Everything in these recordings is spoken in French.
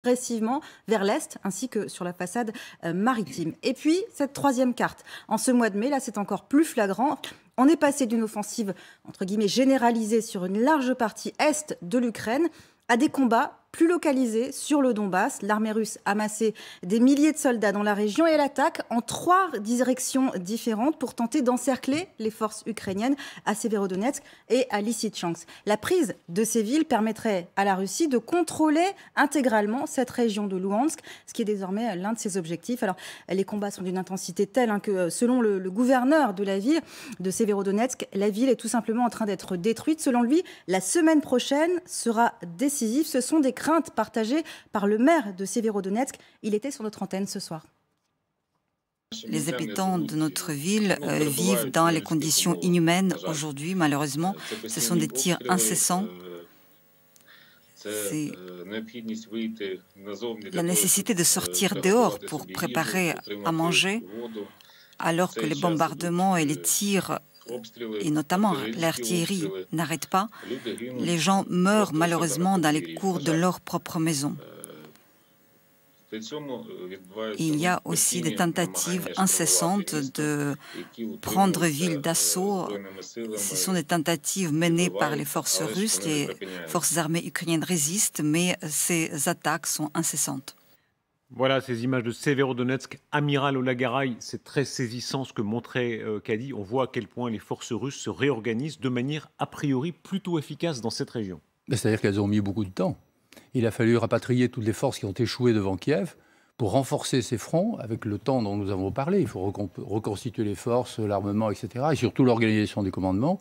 progressivement vers l'est, ainsi que sur la façade maritime. Et puis, cette troisième carte, en ce mois de mai, là, c'est encore plus flagrant. On est passé d'une offensive, entre guillemets, généralisée sur une large partie est de l'Ukraine à des combats plus localisés sur le Donbass. L'armée russe a massé des milliers de soldats dans la région et elle attaque en 3 directions différentes pour tenter d'encercler les forces ukrainiennes à Severodonetsk et à Lysychansk. La prise de ces villes permettrait à la Russie de contrôler intégralement cette région de Louhansk, ce qui est désormais l'un de ses objectifs. Alors, les combats sont d'une intensité telle que, selon le gouverneur de la ville de Severodonetsk, la ville est tout simplement en train d'être détruite. Selon lui, la semaine prochaine sera décisive. Ce sont des craintes partagées par le maire de Severodonetsk. Il était sur notre antenne ce soir. Les habitants de notre ville vivent dans les conditions inhumaines aujourd'hui, malheureusement. Ce sont des tirs incessants. C'est la nécessité de sortir dehors pour préparer à manger, alors que les bombardements et les tirs, et notamment l'artillerie, n'arrêtent pas. Les gens meurent malheureusement dans les cours de leur propre maison. Il y a aussi des tentatives incessantes de prendre ville d'assaut. Ce sont des tentatives menées par les forces russes. Les forces armées ukrainiennes résistent, mais ces attaques sont incessantes. Voilà ces images de Severodonetsk, amiral Olagaray, c'est très saisissant ce que montrait Kadi. On voit à quel point les forces russes se réorganisent de manière a priori plutôt efficace dans cette région. C'est-à-dire qu'elles ont mis beaucoup de temps. Il a fallu rapatrier toutes les forces qui ont échoué devant Kiev pour renforcer ces fronts avec le temps dont nous avons parlé. Il faut reconstituer les forces, l'armement, etc. et surtout l'organisation des commandements.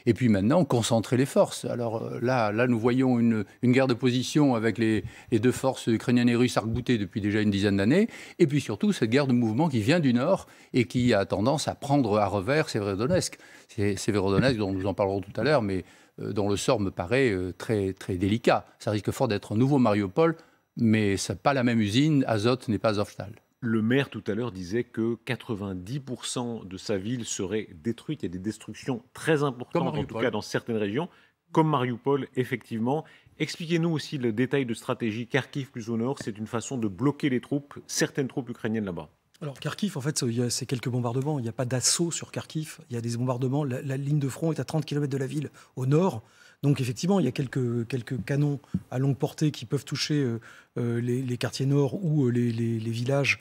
Et puis maintenant, concentrer les forces. Alors là nous voyons une guerre de position avec les deux forces ukrainiennes et russes arc-boutées depuis déjà une dizaine d'années. Et puis surtout, cette guerre de mouvement qui vient du nord et qui a tendance à prendre à revers Severodonetsk. C'est Severodonetsk dont nous en parlerons tout à l'heure, mais dont le sort me paraît très, très délicat. Ça risque fort d'être un nouveau Mariupol, mais ce n'est pas la même usine. Azot n'est pas Azovstal. Le maire, tout à l'heure, disait que 90% de sa ville serait détruite. Il y a des destructions très importantes, en tout cas dans certaines régions, comme Mariupol, effectivement. Expliquez-nous aussi le détail de stratégie. Kharkiv plus au nord, c'est une façon de bloquer les troupes, certaines troupes ukrainiennes là-bas. Alors Kharkiv, en fait, c'est quelques bombardements. Il n'y a pas d'assaut sur Kharkiv. Il y a des bombardements. La ligne de front est à 30 km de la ville, au nord. Donc effectivement, il y a quelques canons à longue portée qui peuvent toucher les quartiers nord ou les villages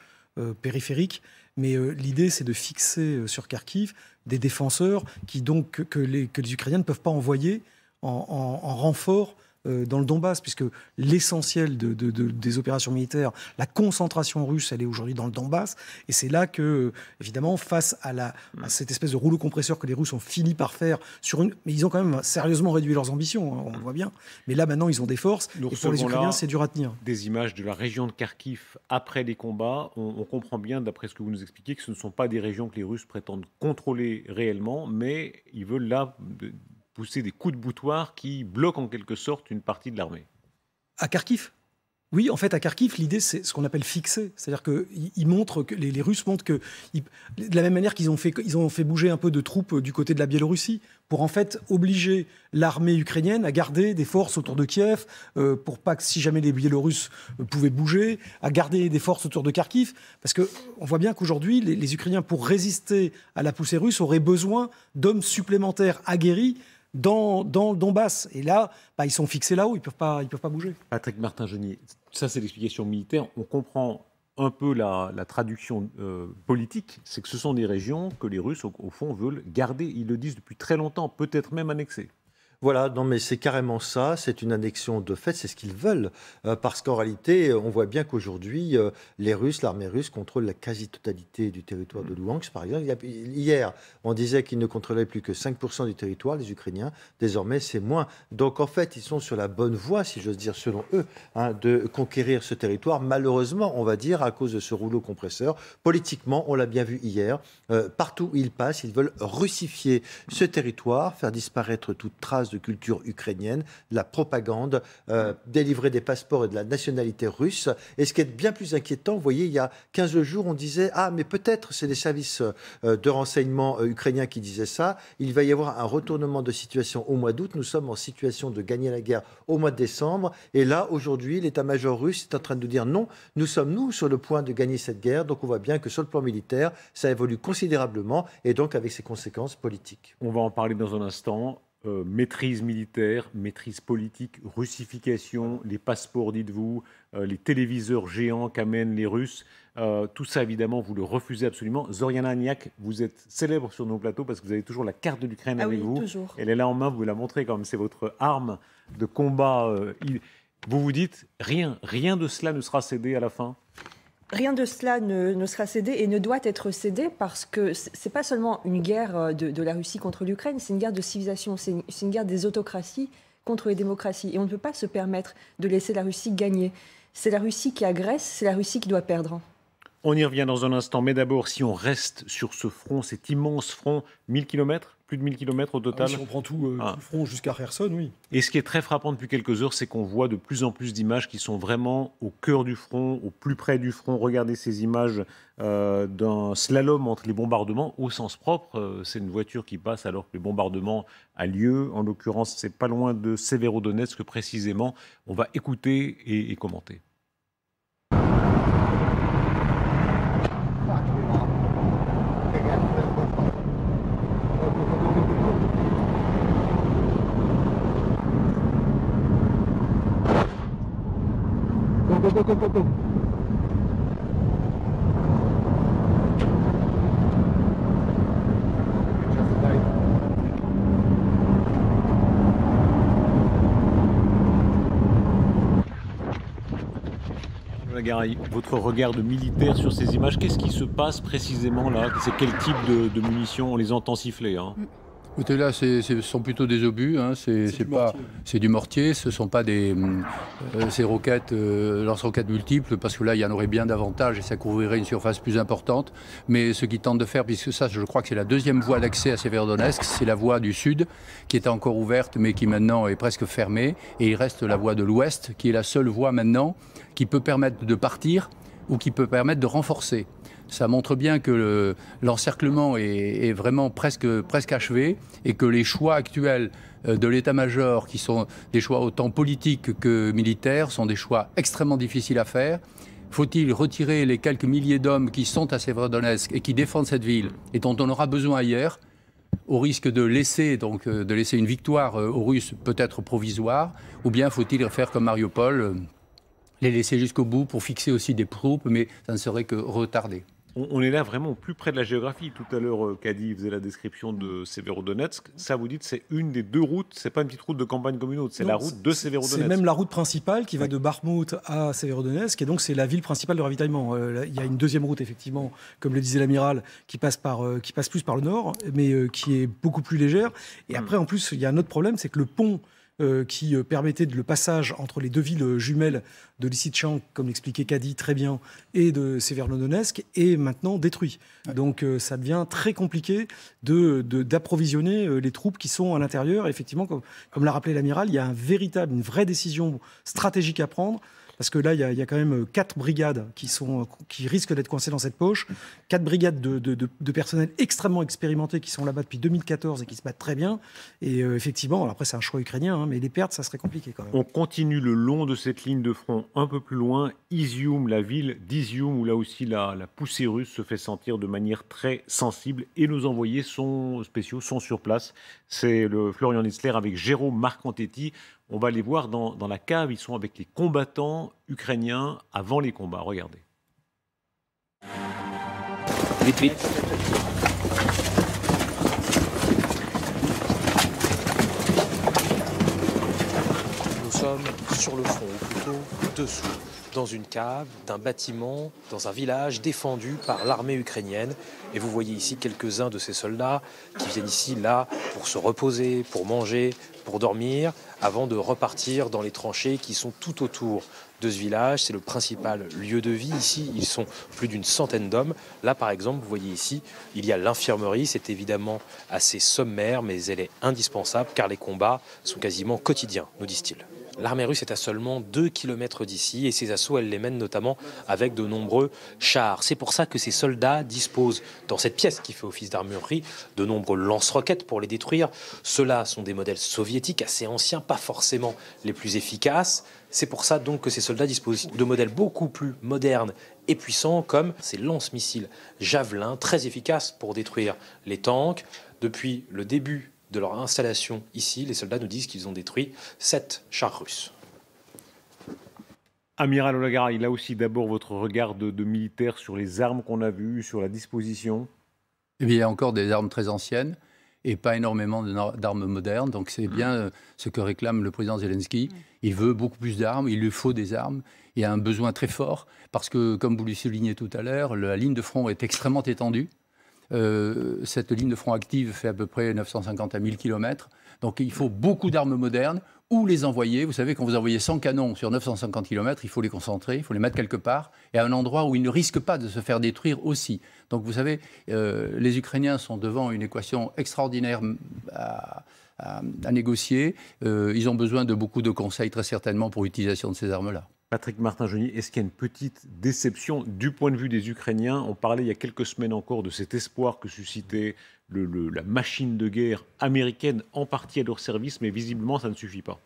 périphériques. Mais l'idée, c'est de fixer sur Kharkiv des défenseurs que les Ukrainiens ne peuvent pas envoyer en renfort dans le Donbass, puisque l'essentiel des opérations militaires, la concentration russe, elle est aujourd'hui dans le Donbass. Et c'est là que, évidemment, face à cette espèce de rouleau compresseur que les Russes ont fini par faire mais ils ont quand même sérieusement réduit leurs ambitions, hein, on le voit bien. Mais là, maintenant, ils ont des forces. Et pour les Ukrainiens, c'est dur à tenir. Des images de la région de Kharkiv après les combats. On comprend bien, d'après ce que vous nous expliquez, que ce ne sont pas des régions que les Russes prétendent contrôler réellement, mais ils veulent là pousser des coups de boutoir qui bloquent en quelque sorte une partie de l'armée. À Kharkiv ? Oui, en fait, à Kharkiv, l'idée, c'est ce qu'on appelle fixer. C'est-à-dire que les Russes montrent que, de la même manière qu'ils ont fait bouger un peu de troupes du côté de la Biélorussie, pour en fait obliger l'armée ukrainienne à garder des forces autour de Kiev, pour pas que, si jamais les Biélorusses pouvaient bouger, à garder des forces autour de Kharkiv. Parce qu'on voit bien qu'aujourd'hui, les Ukrainiens, pour résister à la poussée russe, auraient besoin d'hommes supplémentaires aguerris dans le Donbass. Et là, ils sont fixés là-haut, ils peuvent pas bouger. Patrick Martin-Genier, ça c'est l'explication militaire. On comprend un peu la traduction politique, c'est que ce sont des régions que les Russes, au fond, veulent garder. Ils le disent depuis très longtemps, peut-être même annexer. Voilà, non mais c'est carrément ça, c'est une annexion de fait, c'est ce qu'ils veulent. Parce qu'en réalité, on voit bien qu'aujourd'hui, les Russes, l'armée russe contrôle la quasi-totalité du territoire de Louhansk, par exemple. Hier, on disait qu'ils ne contrôlaient plus que 5% du territoire, les Ukrainiens. Désormais, c'est moins. Donc en fait, ils sont sur la bonne voie, si j'ose dire, selon eux, de conquérir ce territoire. Malheureusement, on va dire, à cause de ce rouleau compresseur. Politiquement, on l'a bien vu hier, partout où ils passent, ils veulent russifier ce territoire, faire disparaître toute trace de de culture ukrainienne, de la propagande, délivrer des passeports et de la nationalité russe. Et ce qui est bien plus inquiétant, vous voyez, il y a 15 jours, on disait « Ah, mais peut-être c'est les services de renseignement ukrainiens qui disaient ça. Il va y avoir un retournement de situation au mois d'août. Nous sommes en situation de gagner la guerre au mois de décembre. Et là, aujourd'hui, l'état-major russe est en train de nous dire non, nous sommes, nous, sur le point de gagner cette guerre. Donc on voit bien que sur le plan militaire, ça évolue considérablement et donc avec ses conséquences politiques. On va en parler dans un instant. Maîtrise militaire, maîtrise politique, russification, les passeports, dites-vous, les téléviseurs géants qu'amènent les Russes. Tout ça, évidemment, vous le refusez absolument. Zoriana Agniak, vous êtes célèbre sur nos plateaux parce que vous avez toujours la carte de l'Ukraine avec vous. Toujours. Elle est là en main, vous la montrez quand même, c'est votre arme de combat. Vous vous dites, rien de cela ne sera cédé à la fin ? Rien de cela ne sera cédé et ne doit être cédé parce que ce n'est pas seulement une guerre de la Russie contre l'Ukraine, c'est une guerre de civilisation, c'est une guerre des autocraties contre les démocraties. Et on ne peut pas se permettre de laisser la Russie gagner. C'est la Russie qui agresse, c'est la Russie qui doit perdre. On y revient dans un instant, mais d'abord, si on reste sur ce front, cet immense front, 1000 km, plus de 1000 km au total. Si on prend tout le front jusqu'à Kherson, oui. Et ce qui est très frappant depuis quelques heures, c'est qu'on voit de plus en plus d'images qui sont vraiment au cœur du front, au plus près du front. Regardez ces images d'un slalom entre les bombardements, au sens propre. C'est une voiture qui passe alors que le bombardement a lieu. En l'occurrence, c'est pas loin de Severodonetsk précisément. On va écouter et commenter. Garay, votre regard de militaire sur ces images, qu'est-ce qui se passe précisément là? C'est quel type de munitions? On les entend siffler. Écoutez, là, ce sont plutôt des obus, c'est du mortier, ce ne sont pas ces roquettes, lance-roquettes multiples, parce que là, il y en aurait bien davantage et ça couvrirait une surface plus importante. Mais ce qu'ils tentent de faire, puisque ça, je crois que c'est la deuxième voie d'accès à Severodonetsk, c'est la voie du sud, qui était encore ouverte, mais qui maintenant est presque fermée. Et il reste la voie de l'ouest, qui est la seule voie maintenant qui peut permettre de partir ou qui peut permettre de renforcer. Ça montre bien que l'encerclement est vraiment presque achevé et que les choix actuels de l'état-major, qui sont des choix autant politiques que militaires, sont des choix extrêmement difficiles à faire. Faut-il retirer les quelques milliers d'hommes qui sont à Severodonetsk et qui défendent cette ville et dont on aura besoin ailleurs, au risque de laisser une victoire aux Russes peut-être provisoire, ou bien faut-il faire comme Mariupol, les laisser jusqu'au bout pour fixer aussi des troupes, mais ça ne serait que retarder. On est là vraiment plus près de la géographie. Tout à l'heure, Kadi faisait la description de Severodonetsk. Ça, vous dites, c'est une des deux routes. C'est pas une petite route de campagne comme une autre. C'est la route de Severodonetsk. C'est même la route principale qui va de Bakhmout à Severodonetsk. Et donc, c'est la ville principale de ravitaillement. Il y a une deuxième route, effectivement, comme le disait l'amiral, qui passe plus par le nord, mais qui est beaucoup plus légère. Et après, en plus, il y a un autre problème, c'est que le pont qui permettait le passage entre les deux villes jumelles de Lysychansk, comme l'expliquait Kadi très bien, et de Severodonetsk, est maintenant détruit. Donc ça devient très compliqué d'approvisionner les troupes qui sont à l'intérieur. Effectivement, comme l'a rappelé l'amiral, il y a une vraie décision stratégique à prendre. Parce que là, il y a quand même 4 brigades qui risquent d'être coincées dans cette poche. 4 brigades de personnel extrêmement expérimentés qui sont là-bas depuis 2014 et qui se battent très bien. Et effectivement, alors après, c'est un choix ukrainien, mais les pertes, ça serait compliqué quand même. On continue le long de cette ligne de front un peu plus loin. Izium, la ville d'Izium, où là aussi la poussée russe se fait sentir de manière très sensible. Et nos envoyés spéciaux sont sur place. C'est le Florian Nitzler avec Jérôme Marcantetti. On va les voir dans la cave. Ils sont avec les combattants ukrainiens avant les combats. Regardez. Vite, vite. Nous sommes sur le front, ou plutôt dessous, dans une cave d'un bâtiment, dans un village défendu par l'armée ukrainienne. Et vous voyez ici quelques-uns de ces soldats qui viennent ici, là, pour se reposer, pour manger, pour dormir, avant de repartir dans les tranchées qui sont tout autour de ce village. C'est le principal lieu de vie ici. Ils sont plus d'une centaine d'hommes. Là, par exemple, vous voyez ici, il y a l'infirmerie. C'est évidemment assez sommaire, mais elle est indispensable car les combats sont quasiment quotidiens, nous disent-ils. L'armée russe est à seulement 2 km d'ici et ses assauts, elle les mène notamment avec de nombreux chars. C'est pour ça que ces soldats disposent, dans cette pièce qui fait office d'armurerie, de nombreux lance-roquettes pour les détruire. Ceux-là sont des modèles soviétiques assez anciens, pas forcément les plus efficaces. C'est pour ça donc que ces soldats disposent de modèles beaucoup plus modernes et puissants, comme ces lance-missiles Javelin, très efficaces pour détruire les tanks. Depuis le début de leur installation ici, les soldats nous disent qu'ils ont détruit 7 chars russes. Amiral Olagara, là aussi d'abord votre regard de militaire sur les armes qu'on a vues, sur la disposition. Eh bien, il y a encore des armes très anciennes et pas énormément d'armes modernes. Donc c'est bien ce que réclame le président Zelensky. Il veut beaucoup plus d'armes, il lui faut des armes. Il y a un besoin très fort parce que, comme vous le soulignez tout à l'heure, la ligne de front est extrêmement étendue. Cette ligne de front active fait à peu près 950 à 1000 km. Donc il faut beaucoup d'armes modernes. Où les envoyer? Vous savez, quand vous envoyez 100 canons sur 950 km, il faut les concentrer, il faut les mettre quelque part, et à un endroit où ils ne risquent pas de se faire détruire aussi. Donc vous savez, les Ukrainiens sont devant une équation extraordinaire à négocier. Ils ont besoin de beaucoup de conseils, très certainement, pour l'utilisation de ces armes-là. Patrick Martin-Genier, est-ce qu'il y a une petite déception du point de vue des Ukrainiens? On parlait il y a quelques semaines encore de cet espoir que suscitait la machine de guerre américaine, en partie à leur service, mais visiblement ça ne suffit pas.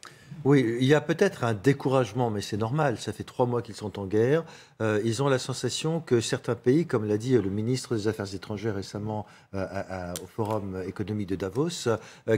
Oui, il y a peut-être un découragement, mais c'est normal, ça fait 3 mois qu'ils sont en guerre. Ils ont la sensation que certains pays, comme l'a dit le ministre des Affaires étrangères récemment au Forum économique de Davos,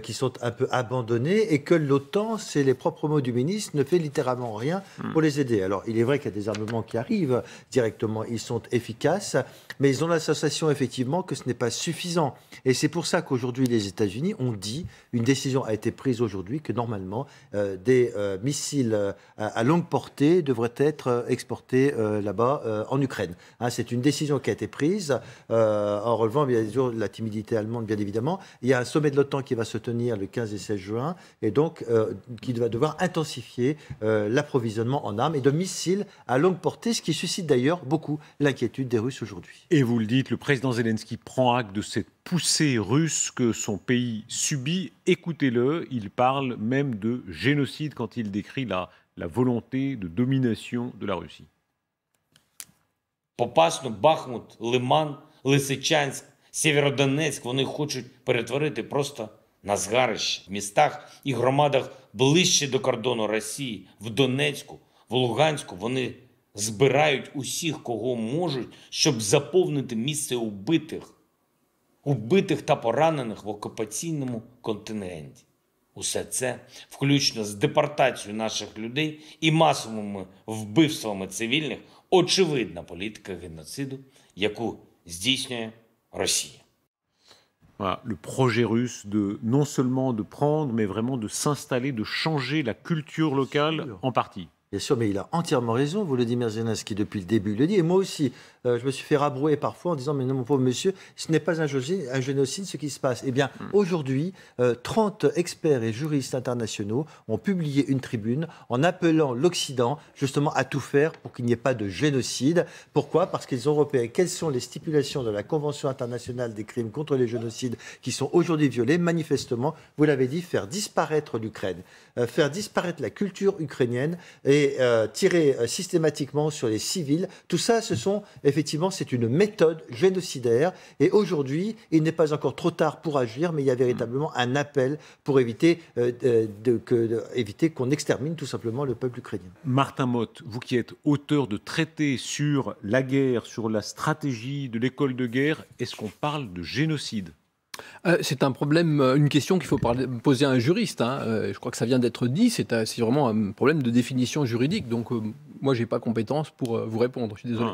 qui sont un peu abandonnés et que l'OTAN, c'est les propres mots du ministre, ne fait littéralement rien pour les aider. Alors, il est vrai qu'il y a des armements qui arrivent directement, ils sont efficaces, mais ils ont la sensation effectivement que ce n'est pas suffisant. Et c'est pour ça qu'aujourd'hui, les États-Unis ont dit, une décision a été prise aujourd'hui, que normalement, des missiles à longue portée devraient être exportés là-bas en Ukraine. Hein, c'est une décision qui a été prise en relevant bien sûr la timidité allemande, bien évidemment. Il y a un sommet de l'OTAN qui va se tenir le 15 et 16 juin et donc qui va devoir intensifier l'approvisionnement en armes et de missiles à longue portée, ce qui suscite d'ailleurs beaucoup l'inquiétude des Russes aujourd'hui. Et vous le dites, le président Zelensky prend acte de cette poussée russe que son pays subit. Écoutez-le, il parle même de génocide quand il décrit la volonté de domination de la Russie. Попасно, Бахмут, Лиман, Лисичанськ, Сєвєродонецьк вони хочуть перетворити просто на згарище. В містах і громадах ближче до кордону Росії, в Донецьку, в Луганську вони збирають усіх, кого можуть, щоб заповнити місце убитих та поранених в окупаційному контингенті. Усе це, включно з депортацією наших людей і масовими вбивствами цивільних, очевидна політика геноциду, яку здійснює Росія. Voilà, le projet russe de non seulement de prendre, mais vraiment de s'installer, de changer la culture locale en partie. Bien sûr, mais il a entièrement raison, Volodymyr Zelensky, depuis le début, il le dit. Et moi aussi, je me suis fait rabrouer parfois en disant « Mais non, mon pauvre monsieur, ce n'est pas un génocide ce qui se passe. » Eh bien, aujourd'hui, 30 experts et juristes internationaux ont publié une tribune en appelant l'Occident justement à tout faire pour qu'il n'y ait pas de génocide. Pourquoi? Parce qu'ils ont repéré quelles sont les stipulations de la Convention internationale des crimes contre les génocides qui sont aujourd'hui violées. Manifestement, vous l'avez dit, faire disparaître l'Ukraine, faire disparaître la culture ukrainienne et tirer systématiquement sur les civils. Tout ça, effectivement, c'est une méthode génocidaire. Et aujourd'hui, il n'est pas encore trop tard pour agir, mais il y a véritablement un appel pour éviter qu'on extermine tout simplement le peuple ukrainien. Martin Motte, vous qui êtes auteur de traités sur la guerre, sur la stratégie de l'école de guerre, est-ce qu'on parle de génocide ? C'est un problème, une question qu'il faut poser à un juriste. Je crois que ça vient d'être dit, c'est vraiment un problème de définition juridique. Donc moi, je n'ai pas compétence pour vous répondre, je suis désolé.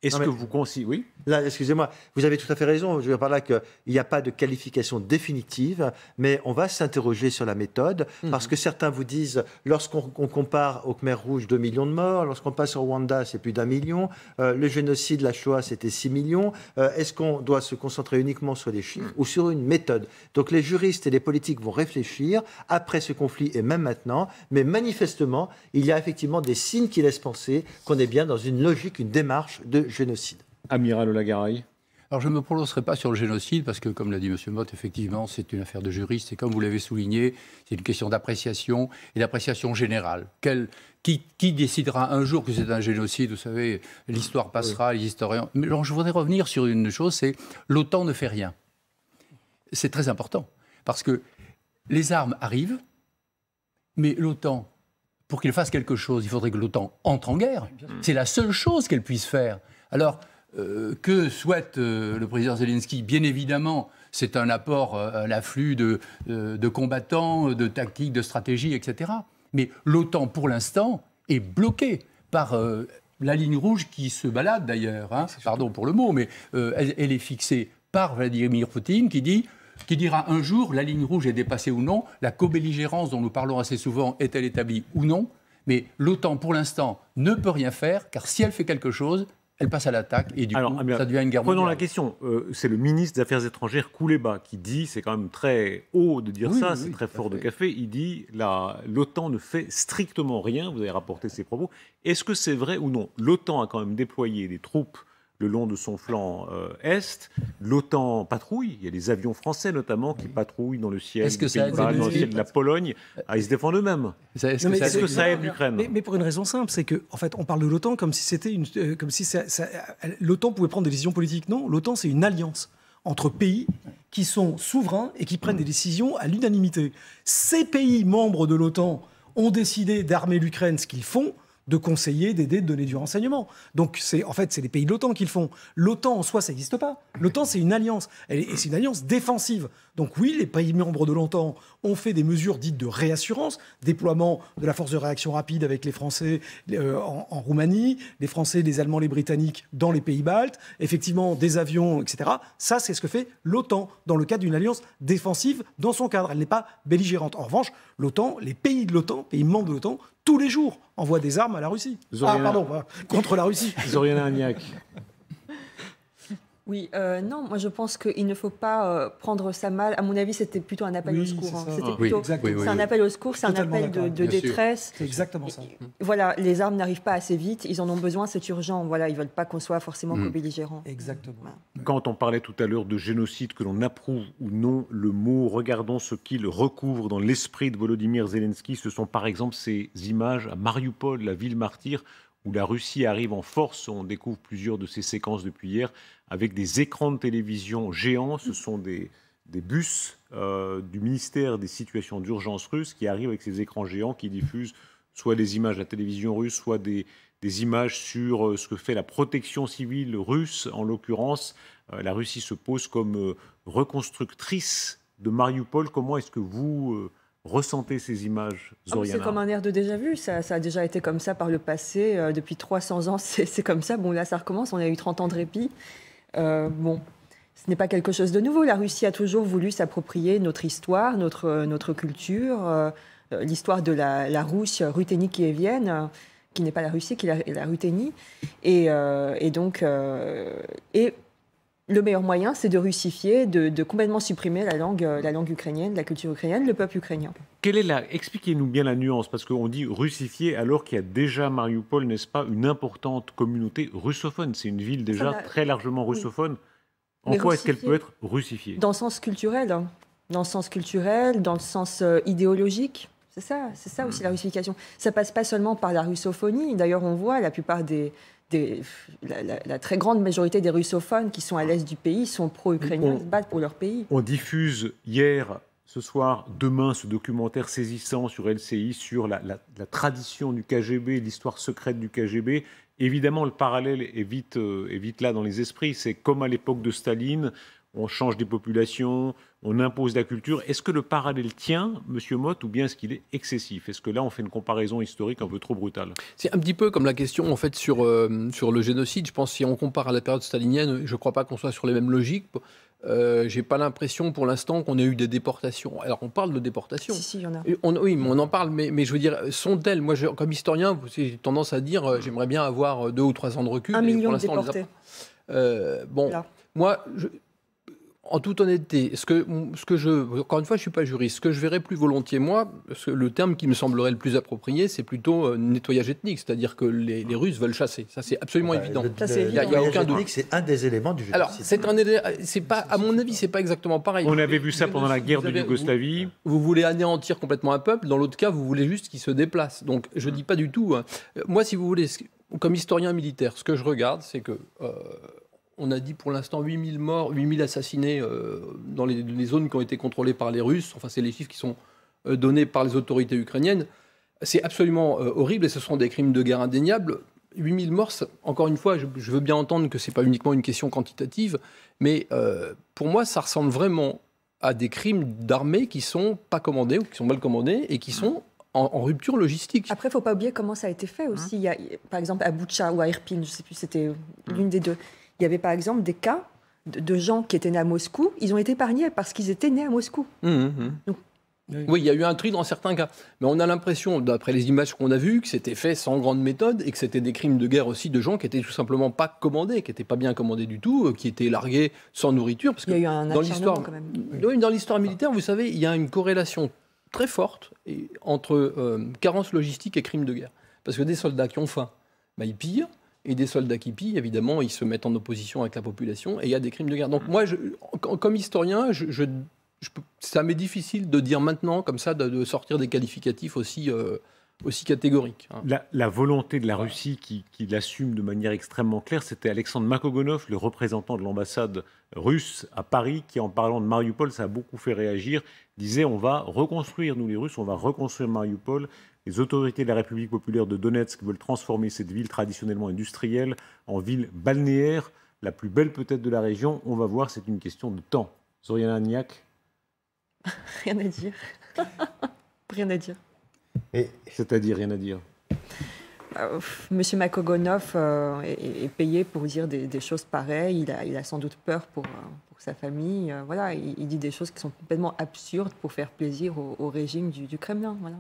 Est-ce que vous considérez... Oui. Là, excusez-moi, vous avez tout à fait raison. Je veux dire par là qu'il n'y a pas de qualification définitive, mais on va s'interroger sur la méthode, parce que certains vous disent, lorsqu'on compare au Khmer Rouge 2 millions de morts, lorsqu'on passe au Rwanda, c'est plus d'1 million, le génocide, la Shoah, c'était 6 millions. Est-ce qu'on doit se concentrer uniquement sur les chiffres ou sur une méthode? Donc les juristes et les politiques vont réfléchir après ce conflit et même maintenant, mais manifestement, il y a effectivement des signes qui laissent penser qu'on est bien dans une logique, une démarche de génocide. Amiral Olagaray. Alors, je ne me prononcerai pas sur le génocide, parce que, comme l'a dit M. Motte, effectivement, c'est une affaire de juriste. Et comme vous l'avez souligné, c'est une question d'appréciation, et d'appréciation générale. Qui décidera un jour que c'est un génocide? Vous savez, l'histoire passera, les historiens... Mais je voudrais revenir sur une chose, c'est l'OTAN ne fait rien. C'est très important, parce que les armes arrivent, mais l'OTAN, pour qu'il fasse quelque chose, il faudrait que l'OTAN entre en guerre. C'est la seule chose qu'elle puisse faire. Alors, que souhaite le président Zelensky? Bien évidemment, c'est un apport, un afflux de combattants, de tactiques, de stratégies, etc. Mais l'OTAN, pour l'instant, est bloquée par la ligne rouge qui se balade d'ailleurs. Hein, pardon pour le mot, mais elle est fixée par Vladimir Poutine qui dira un jour la ligne rouge est dépassée ou non, la co-belligérance dont nous parlons assez souvent est-elle établie ou non. Mais l'OTAN, pour l'instant, ne peut rien faire, car si elle fait quelque chose, elle passe à l'attaque et du coup, ça devient une guerre mondiale. Prenons la question. C'est le ministre des Affaires étrangères, Kouleba, qui dit, c'est quand même très haut de dire ça, c'est très fort de café, il dit l'OTAN ne fait strictement rien, vous avez rapporté ces propos. Est-ce que c'est vrai ou non? L'OTAN a quand même déployé des troupes le long de son flanc est. L'OTAN patrouille. Il y a des avions français notamment qui patrouillent dans le ciel des Pays-Bas, dans le ciel de la Pologne. Ils se défendent eux-mêmes. Est-ce que ça aide l'Ukraine? Mais pour une raison simple, c'est que en fait, on parle de l'OTAN comme si c'était l'OTAN pouvait prendre des décisions politiques. Non, l'OTAN c'est une alliance entre pays qui sont souverains et qui prennent des décisions à l'unanimité. Ces pays membres de l'OTAN ont décidé d'armer l'Ukraine, ce qu'ils font, de conseiller, d'aider, de donner du renseignement. Donc, c'est les pays de l'OTAN qui le font. L'OTAN, en soi, ça n'existe pas. L'OTAN, c'est une alliance. Et c'est une alliance défensive. Donc oui, les pays membres de l'OTAN ont fait des mesures dites de réassurance, déploiement de la force de réaction rapide avec les Français en Roumanie, les Français, les Allemands, les Britanniques dans les pays baltes, effectivement des avions, etc. Ça, c'est ce que fait l'OTAN dans le cadre d'une alliance défensive dans son cadre. Elle n'est pas belligérante. En revanche, l'OTAN, les pays de l'OTAN, pays membres de l'OTAN, tous les jours, envoient des armes à la Russie. Contre la Russie. Zoriana Agnac. Oui, non, moi je pense qu'il ne faut pas prendre ça mal. À mon avis, c'était plutôt un appel au secours. Hein. C'était plutôt, c'est un appel au secours, c'est un appel de détresse. C'est exactement ça. Voilà, les armes n'arrivent pas assez vite, ils en ont besoin, c'est urgent. Voilà, ils ne veulent pas qu'on soit forcément co-belligérant. Exactement. Voilà. Quand on parlait tout à l'heure de génocide, que l'on approuve ou non le mot, regardons ce qu'il recouvre dans l'esprit de Volodymyr Zelensky. Ce sont par exemple ces images à Mariupol, la ville martyre, où la Russie arrive en force. On découvre plusieurs de ces séquences depuis hier, avec des écrans de télévision géants. Ce sont des bus du ministère des situations d'urgence russe qui arrivent avec ces écrans géants qui diffusent soit des images de la télévision russe, soit des images sur ce que fait la protection civile russe. En l'occurrence, la Russie se pose comme reconstructrice de Mariupol. Comment est-ce que vous ressentez ces images, Zoriana? C'est comme un air de déjà-vu, ça a déjà été comme ça par le passé, depuis 300 ans c'est comme ça. Bon là ça recommence, on a eu 30 ans de répit. Bon, ce n'est pas quelque chose de nouveau. La Russie a toujours voulu s'approprier notre histoire, notre culture, l'histoire de la Rousse ruthénie-kievienne, qui n'est pas la Russie, qui est la Ruthénie. Et donc, le meilleur moyen, c'est de russifier, de complètement supprimer la langue ukrainienne, la culture ukrainienne, le peuple ukrainien. Expliquez-nous bien la nuance, parce qu'on dit russifier alors qu'il y a déjà Mariupol, n'est-ce pas, une importante communauté russophone. C'est une ville déjà très largement russophone. Oui. En quoi est-ce qu'elle peut être russifiée? Dans le sens culturel, hein. Dans le sens culturel, dans le sens idéologique. C'est ça aussi la russification. Ça passe pas seulement par la russophonie. D'ailleurs, on voit la plupart la très grande majorité des russophones qui sont à l'est du pays sont pro-ukrainiens, se battent pour leur pays. On diffuse ce soir, demain, ce documentaire saisissant sur LCI, sur la tradition du KGB, l'histoire secrète du KGB. Évidemment, le parallèle est vite là dans les esprits. C'est comme à l'époque de Staline. on change des populations, on impose la culture. Est-ce que le parallèle tient, Monsieur Motte, ou bien est-ce qu'il est excessif? Est-ce que là, on fait une comparaison historique un peu trop brutale? C'est un petit peu comme la question en fait sur le génocide. Je pense que si on compare à la période stalinienne, je ne crois pas qu'on soit sur les mêmes logiques. J'ai pas l'impression pour l'instant qu'on ait eu des déportations. Alors on parle de déportations. Si, il y en a. Oui, mais on en parle, mais je veux dire, sont-elles, moi comme historien, j'ai tendance à dire, j'aimerais bien avoir 2 ou 3 ans de recul. 1 million de pour l'instant, déportés. Bon, Là. moi, en toute honnêteté, encore une fois, je ne suis pas juriste. Ce que je verrais plus volontiers, moi, le terme qui me semblerait le plus approprié, c'est plutôt nettoyage ethnique. C'est-à-dire que les Russes veulent chasser. Ça, c'est absolument évident. Il n'y a aucun doute. C'est un des éléments du génocide. Alors, c'est pas, à mon avis, c'est pas exactement pareil. On avait vu ça pendant la guerre de Yougoslavie. Vous voulez anéantir complètement un peuple. Dans l'autre cas, vous voulez juste qu'il se déplace. Donc, je ne dis pas du tout. Moi, si vous voulez, comme historien militaire, ce que je regarde, c'est que... on a dit pour l'instant 8000 morts, 8000 assassinés dans les zones qui ont été contrôlées par les Russes. Enfin, c'est les chiffres qui sont donnés par les autorités ukrainiennes. C'est absolument horrible et ce sont des crimes de guerre indéniables. 8000 morts, encore une fois, je veux bien entendre que ce n'est pas uniquement une question quantitative, mais pour moi, ça ressemble vraiment à des crimes d'armée qui ne sont pas commandés ou qui sont mal commandés et qui sont en rupture logistique. Après, il ne faut pas oublier comment ça a été fait aussi. Il y a, par exemple, à Boutcha ou à Irpin, je ne sais plus, c'était l'une des deux. Il y avait par exemple des cas de gens qui étaient nés à Moscou, ils ont été épargnés parce qu'ils étaient nés à Moscou. Donc, oui, il y a eu un tri dans certains cas. Mais on a l'impression, d'après les images qu'on a vues, que c'était fait sans grande méthode et que c'était des crimes de guerre aussi de gens qui étaient tout simplement pas commandés, qui n'étaient pas bien commandés du tout, qui étaient largués sans nourriture. Parce que il y a eu un dans l'histoire, quand même. Oui, dans l'histoire militaire, vous savez, il y a une corrélation très forte entre carence logistique et crimes de guerre. Parce que des soldats qui ont faim, ils pillent. Et des soldats qui pillent, évidemment, ils se mettent en opposition avec la population et il y a des crimes de guerre. Donc moi, comme historien, ça m'est difficile de dire maintenant, comme ça, de sortir des qualificatifs aussi catégoriques. La volonté de la Russie qui l'assume de manière extrêmement claire, c'était Alexandre Makogonov, le représentant de l'ambassade russe à Paris, qui, en parlant de Mariupol, ça a beaucoup fait réagir, disait « on va reconstruire, nous les Russes, on va reconstruire Mariupol ». Les autorités de la République populaire de Donetsk veulent transformer cette ville traditionnellement industrielle en ville balnéaire, la plus belle peut-être de la région. On va voir, c'est une question de temps. Zoriana Niak. Rien à dire. Rien à dire. C'est-à-dire rien à dire. Monsieur Makogonov est payé pour dire des choses pareilles. Il a sans doute peur pour sa famille. Voilà, il dit des choses qui sont complètement absurdes pour faire plaisir au régime du Kremlin. Voilà,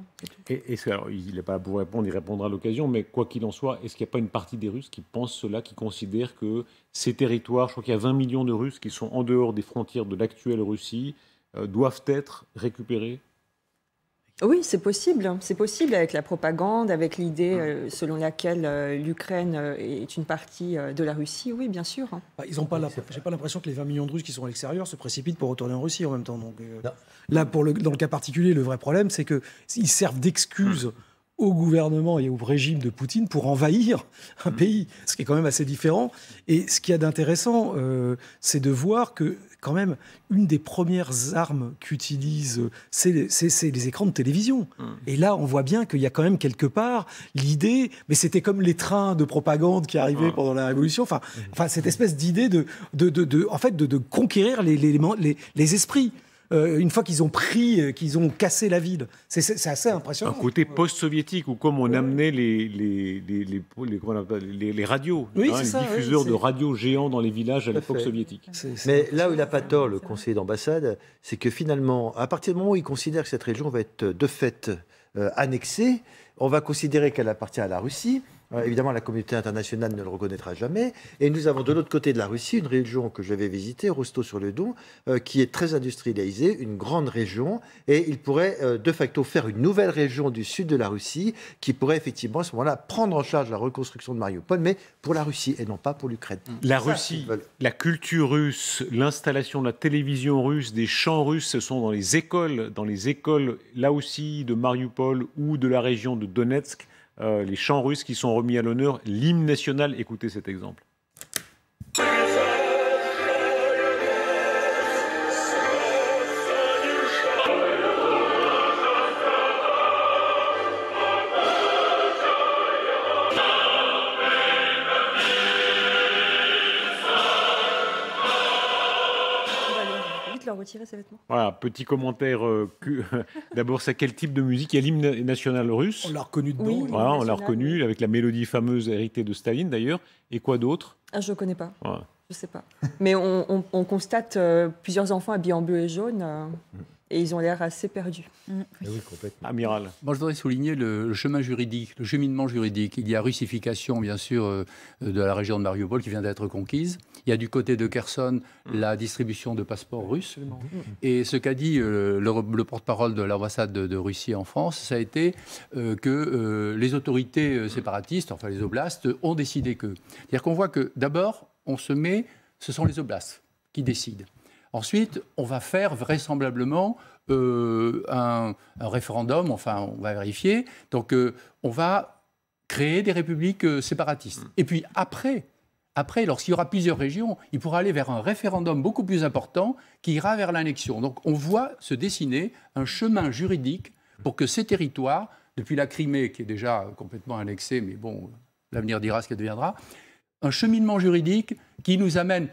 alors, il n'est pas là pour répondre, il répondra à l'occasion, mais quoi qu'il en soit, est-ce qu'il n'y a pas une partie des Russes qui pensent cela, qui considèrent que ces territoires, je crois qu'il y a 20 millions de Russes qui sont en dehors des frontières de l'actuelle Russie, doivent être récupérés? Oui, c'est possible. C'est possible avec la propagande, avec l'idée selon laquelle l'Ukraine est une partie de la Russie. Oui, bien sûr. Ils ont pas. J'ai pas l'impression que les 20 millions de Russes qui sont à l'extérieur se précipitent pour retourner en Russie en même temps. Donc là, dans le cas particulier, le vrai problème, c'est que ils servent d'excuse au gouvernement et au régime de Poutine pour envahir un pays, ce qui est quand même assez différent. Et ce qu'il y a d'intéressant, c'est de voir que, quand même, une des premières armes qu'utilisent, c'est les écrans de télévision. Et là, on voit bien qu'il y a quand même quelque part l'idée, mais c'était comme les trains de propagande qui arrivaient pendant la Révolution, enfin cette espèce d'idée de conquérir les esprits. Une fois qu'ils ont qu'ils ont cassé la ville. C'est assez impressionnant. Un côté post-soviétique, où comme on amenait les radios, oui, les diffuseurs de radios géants dans les villages à l'époque soviétique. Mais là où il n'a pas tort, le conseiller d'ambassade, c'est que finalement, à partir du moment où il considère que cette région va être de fait annexée, on va considérer qu'elle appartient à la Russie. Évidemment, la communauté internationale ne le reconnaîtra jamais. Et nous avons de l'autre côté de la Russie une région que j'avais visitée, Rostov-sur-le-Don, qui est très industrialisée, une grande région. Et il pourrait de facto faire une nouvelle région du sud de la Russie qui pourrait effectivement à ce moment-là prendre en charge la reconstruction de Mariupol, mais pour la Russie et non pas pour l'Ukraine. La Russie, la culture russe, l'installation de la télévision russe, des chants russes, ce sont dans les écoles là aussi de Mariupol ou de la région de Donetsk. Les chants russes qui sont remis à l'honneur, l'hymne national. Écoutez cet exemple. leur retirer ses vêtements. Voilà, petit commentaire. D'abord, c'est quel type de musique? Il y a l'hymne national russe. On l'a reconnu dedans. Oui, Voilà, on l'a national, reconnu, avec la mélodie fameuse héritée de Staline d'ailleurs. Et quoi d'autre? Ah, je ne connais pas. Voilà. Je ne sais pas. Mais on constate plusieurs enfants habillés en bleu et jaune et ils ont l'air assez perdus. Oui, complètement. Amiral. Moi, je voudrais souligner le chemin juridique, le cheminement juridique. Il y a russification, bien sûr, de la région de Mariupol qui vient d'être conquise. Il y a du côté de Kherson la distribution de passeports russes. Et ce qu'a dit le porte-parole de l'ambassade de Russie en France, ça a été que les autorités séparatistes, enfin les oblasts, ont décidé que. C'est-à-dire qu'on voit que d'abord, ce sont les oblasts qui décident. Ensuite, on va faire vraisemblablement un référendum, enfin, on va vérifier. Donc, on va créer des républiques séparatistes. Et puis, après, lorsqu'il y aura plusieurs régions, il pourra aller vers un référendum beaucoup plus important qui ira vers l'annexion. Donc, on voit se dessiner un chemin juridique pour que ces territoires, depuis la Crimée, qui est déjà complètement annexée, mais bon, l'avenir dira ce qu'elle deviendra, un cheminement juridique qui nous amène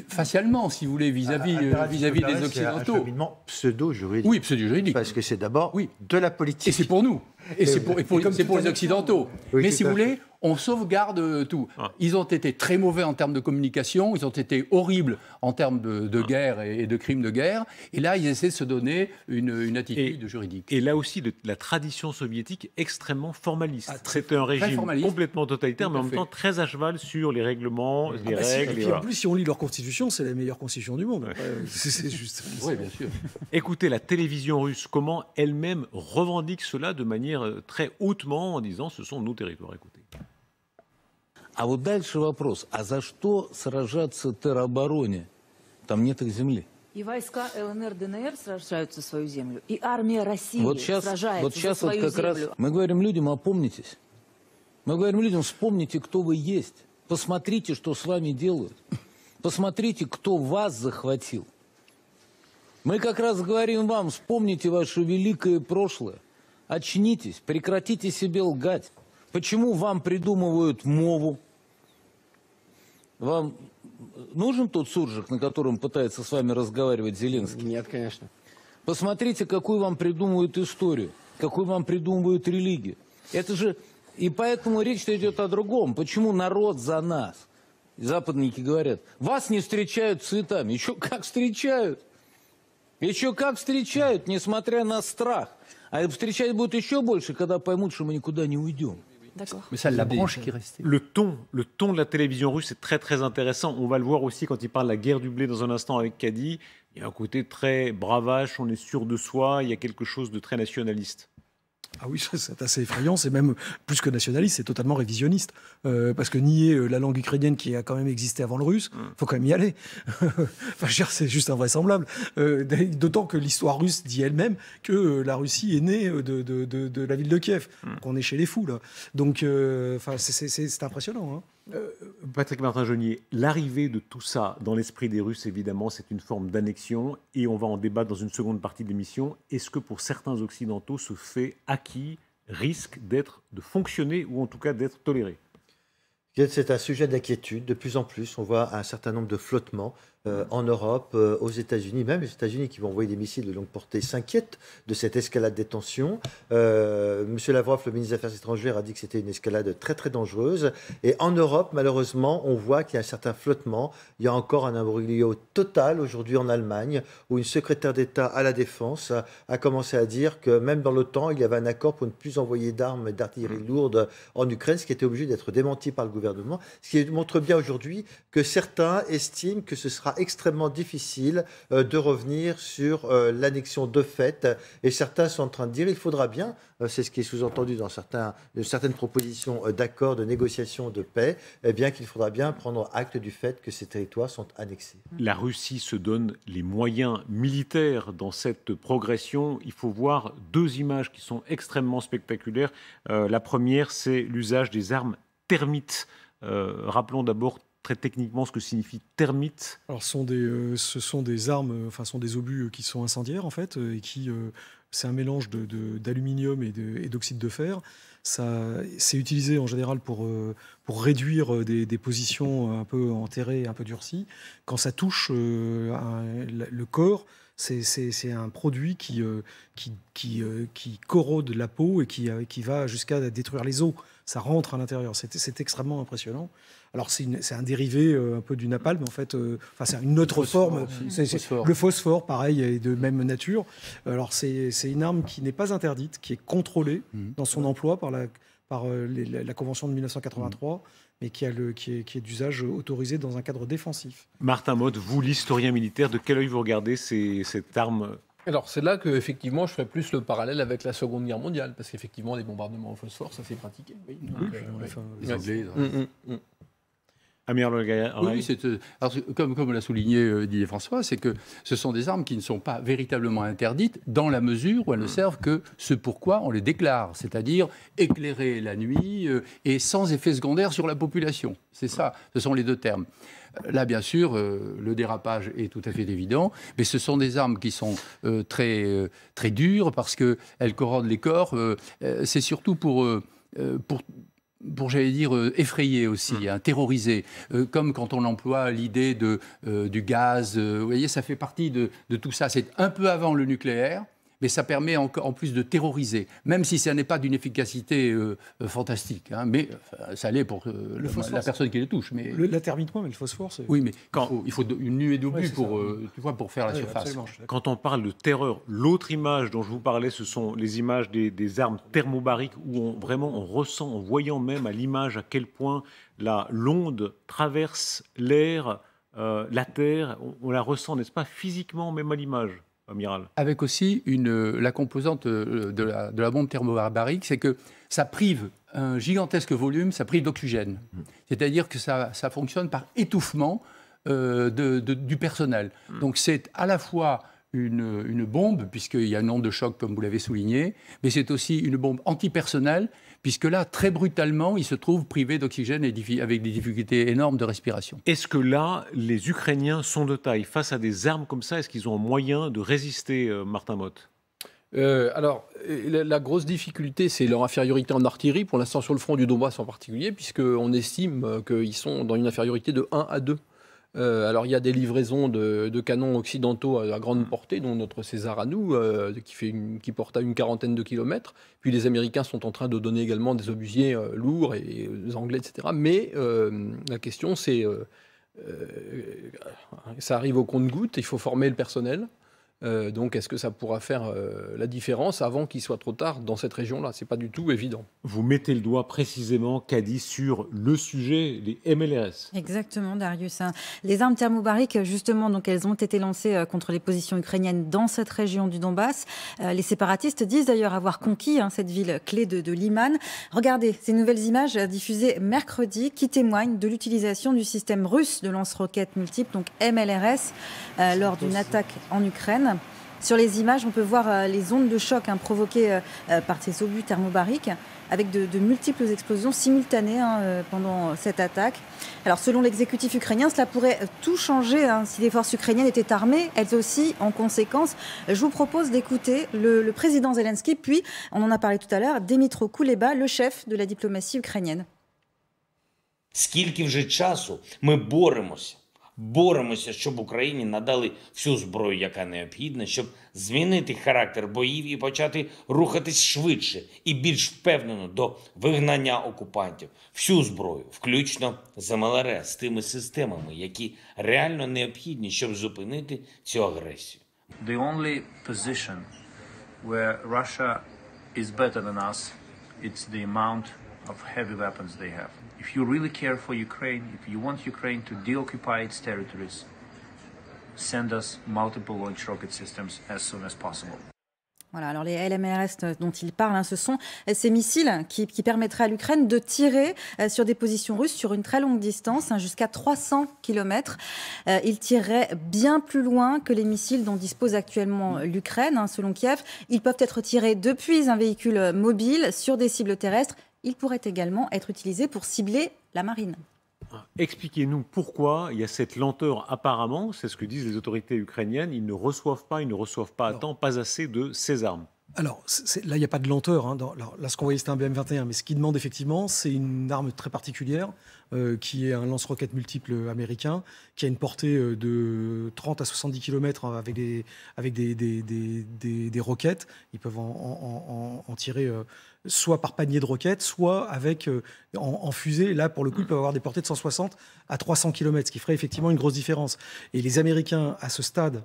facialement, si vous voulez, vis-à-vis des Occidentaux. Un cheminement pseudo-juridique. Oui, pseudo-juridique. Parce que c'est d'abord de la politique. Et c'est pour nous. Et c'est pour les Occidentaux. Oui, mais si vous voulez, on sauvegarde tout. Ils ont été très mauvais en termes de communication, ils ont été horribles en termes de guerre et de crimes de guerre. Et là, ils essaient de se donner une attitude juridique. Et là aussi, la tradition soviétique extrêmement formaliste. C'était un régime complètement totalitaire, mais en même temps très à cheval sur les règlements, les règles. Et puis en plus, si on lit leur constitution, c'est la meilleure constitution du monde. C'est juste. Oui, bien sûr. Écoutez, la télévision russe, comment elle-même revendique cela de manière très hautement en disant ce sont nos territoires. Écoutez. А вот дальше вопрос. А за что сражаться теробороне? Там нет их земли. И войска ЛНР, ДНР сражаются за свою землю, и армия России сражается за свою вот как землю. Раз мы говорим людям, опомнитесь. Мы говорим людям, вспомните, кто вы есть. Посмотрите, что с вами делают. Посмотрите, кто вас захватил. Мы как раз говорим вам, вспомните ваше великое прошлое. Очнитесь, прекратите себе лгать. Почему вам придумывают мову? Вам нужен тот суржик, на котором пытается с вами разговаривать Зеленский? Нет, конечно. Посмотрите, какую вам придумывают историю, какую вам придумывают религию. Это же... И поэтому речь идет о другом. Почему народ за нас? Западники говорят, вас не встречают цветами. Еще как встречают. Еще как встречают, несмотря на страх. А встречать будут еще больше, когда поймут, что мы никуда не уйдем. Mais c'est la branche qui restait. Le ton de la télévision russe est très très intéressant. On va le voir aussi quand il parle de la guerre du blé dans un instant avec Kadi. Il y a un côté très bravache, on est sûr de soi, il y a quelque chose de très nationaliste. Ah oui, c'est assez effrayant, c'est même plus que nationaliste, c'est totalement révisionniste. Parce que nier la langue ukrainienne qui a quand même existé avant le russe, il faut quand même y aller. Enfin, c'est juste invraisemblable. D'autant que l'histoire russe dit elle-même que la Russie est née de la ville de Kiev, qu'on est chez les fous, là. Donc, c'est impressionnant. Hein. Patrick Martin-Jeunier, l'arrivée de tout ça dans l'esprit des Russes, évidemment, c'est une forme d'annexion et on va en débattre dans une seconde partie de l'émission. Est-ce que pour certains Occidentaux, ce fait acquis risque de fonctionner ou en tout cas d'être toléré? C'est un sujet d'inquiétude. De plus en plus, on voit un certain nombre de flottements en Europe, aux États-Unis. Même les États-Unis qui vont envoyer des missiles de longue portée s'inquiètent de cette escalade des tensions. Monsieur Lavrov, le ministre des Affaires étrangères, a dit que c'était une escalade très très dangereuse. Et en Europe, malheureusement, on voit qu'il y a un certain flottement. Il y a encore un imbroglio total aujourd'hui en Allemagne, où une secrétaire d'État à la Défense a commencé à dire que même dans l'OTAN, il y avait un accord pour ne plus envoyer d'armes et d'artillerie lourde en Ukraine, ce qui était obligé d'être démenti par le gouvernement. Ce qui montre bien aujourd'hui que certains estiment que ce sera extrêmement difficile de revenir sur l'annexion de fait. Et certains sont en train de dire qu'il faudra bien, c'est ce qui est sous-entendu dans certaines propositions d'accords, de négociations de paix, eh bien qu'il faudra bien prendre acte du fait que ces territoires sont annexés. La Russie se donne les moyens militaires dans cette progression. Il faut voir deux images qui sont extrêmement spectaculaires. La première, c'est l'usage des armes thermites. Rappelons d'abord très techniquement ce que signifie thermite? Alors, ce sont des armes, enfin, ce sont des obus qui sont incendiaires, en fait, et qui, c'est un mélange d'aluminium et d'oxyde de fer. C'est utilisé en général pour réduire des positions un peu enterrées, un peu durcies. Quand ça touche le corps, c'est un produit qui corrode la peau et qui va jusqu'à détruire les os. Ça rentre à l'intérieur. C'est extrêmement impressionnant. Alors, c'est un dérivé un peu du napalm, en fait. C'est une autre forme. Le phosphore, pareil, est de même nature. Alors, c'est une arme qui n'est pas interdite, qui est contrôlée dans son emploi par la Convention de 1983, mais qui est d'usage autorisé dans un cadre défensif. Martin Motte, vous, l'historien militaire, de quel œil vous regardez cette arme? Alors c'est là qu'effectivement je ferais plus le parallèle avec la Seconde Guerre mondiale, parce qu'effectivement les bombardements au phosphore, ça s'est pratiqué. Oui. Donc, les Anglais. Amir Le Gallard. Oui, comme l'a souligné Didier François, c'est que ce sont des armes qui ne sont pas véritablement interdites dans la mesure où elles ne servent que ce pourquoi on les déclare, c'est-à-dire éclairer la nuit et sans effet secondaire sur la population. C'est ça, ce sont les deux termes. Là, bien sûr, le dérapage est tout à fait évident, mais ce sont des armes qui sont très dures parce qu'elles corrodent les corps. C'est surtout pour j'allais dire, effrayer aussi, terroriser, comme quand on emploie l'idée du gaz. Vous voyez, ça fait partie de tout ça. C'est un peu avant le nucléaire, mais ça permet en plus de terroriser, même si ça n'est pas d'une efficacité fantastique. Mais ça l'est pour la personne qui les touche. Mais la thermite, mais le phosphore, c'est... Oui, mais il faut une nuée d'obus pour faire la surface. Quand on parle de terreur, l'autre image dont je vous parlais, ce sont les images des armes thermobariques où on ressent, en voyant même à l'image à quel point l'onde traverse l'air, la terre, on la ressent, n'est-ce pas, physiquement, même à l'image. Amiral. Avec aussi la composante de la bombe thermobarique, c'est que ça prive un gigantesque volume, ça prive d'oxygène. C'est-à-dire que ça fonctionne par étouffement du personnel. Donc c'est à la fois une bombe, puisqu'il y a une onde de choc, comme vous l'avez souligné, mais c'est aussi une bombe antipersonnelle, puisque là, très brutalement, ils se trouvent privés d'oxygène et avec des difficultés énormes de respiration. Est-ce que là, les Ukrainiens sont de taille face à des armes comme ça? Est-ce qu'ils ont un moyen de résister, Martin Motte? Alors, la grosse difficulté, c'est leur infériorité en artillerie, pour l'instant sur le front du Donbass en particulier, puisqu'on estime qu'ils sont dans une infériorité de 1 à 2. Alors il y a des livraisons de canons occidentaux à grande portée, dont notre César à nous, qui porte à une quarantaine de kilomètres. Puis les Américains sont en train de donner également des obusiers lourds, et les Anglais, etc. Mais la question, c'est... ça arrive au compte-gouttes, il faut former le personnel. Donc est-ce que ça pourra faire la différence avant qu'il soit trop tard dans cette région-là? C'est pas du tout évident. Vous mettez le doigt précisément, Kadi, sur le sujet, les MLRS. Exactement, Darius. Les armes thermobariques, justement, donc elles ont été lancées contre les positions ukrainiennes dans cette région du Donbass. Les séparatistes disent d'ailleurs avoir conquis cette ville clé de Liman. Regardez ces nouvelles images diffusées mercredi qui témoignent de l'utilisation du système russe de lance-roquettes multiples, donc MLRS, lors d'une attaque en Ukraine. Sur les images, on peut voir les ondes de choc provoquées par ces obus thermobariques avec de multiples explosions simultanées pendant cette attaque. Alors, selon l'exécutif ukrainien, cela pourrait tout changer si les forces ukrainiennes étaient armées, elles aussi, en conséquence. Je vous propose d'écouter le président Zelensky, puis, on en a parlé tout à l'heure, Dmytro Kuleba, le chef de la diplomatie ukrainienne. Скільки вже часу ми боремося, щоб Україні надали всю зброю, яка необхідна, щоб змінити характер боїв і почати рухатись швидше і більш впевнено до вигнання окупантів. Всю зброю, включно з МЛРС, з тими системами, які реально необхідні, щоб зупинити цю агресію. The only position where Russia is better than us, it's the amount of heavy weapons they have. If you really care for Ukraine, if you want Ukraine to deoccupy its territories, send us multiple launch rocket systems as soon as possible. Voilà, alors les LMRS dont il parle, ce sont ces missiles qui permettraient à l'Ukraine de tirer sur des positions russes sur une très longue distance, jusqu'à 300 km. Ils tireraient bien plus loin que les missiles dont dispose actuellement l'Ukraine, selon Kiev. Ils peuvent être tirés depuis un véhicule mobile sur des cibles terrestres. Ils pourraient également être utilisés pour cibler la marine. Expliquez-nous pourquoi il y a cette lenteur apparemment, c'est ce que disent les autorités ukrainiennes, ils ne reçoivent pas à temps, pas assez de ces armes. Alors, là, il n'y a pas de lenteur. Là, ce qu'on voyait, c'était un BM-21. Mais ce qui demande effectivement, c'est une arme très particulière, qui est un lance-roquettes multiple américain, qui a une portée de 30 à 70 km avec des roquettes. Ils peuvent en tirer soit par panier de roquettes, soit avec en fusée. Là, pour le coup, ils peuvent avoir des portées de 160 à 300 km, ce qui ferait effectivement une grosse différence. Et les Américains, à ce stade,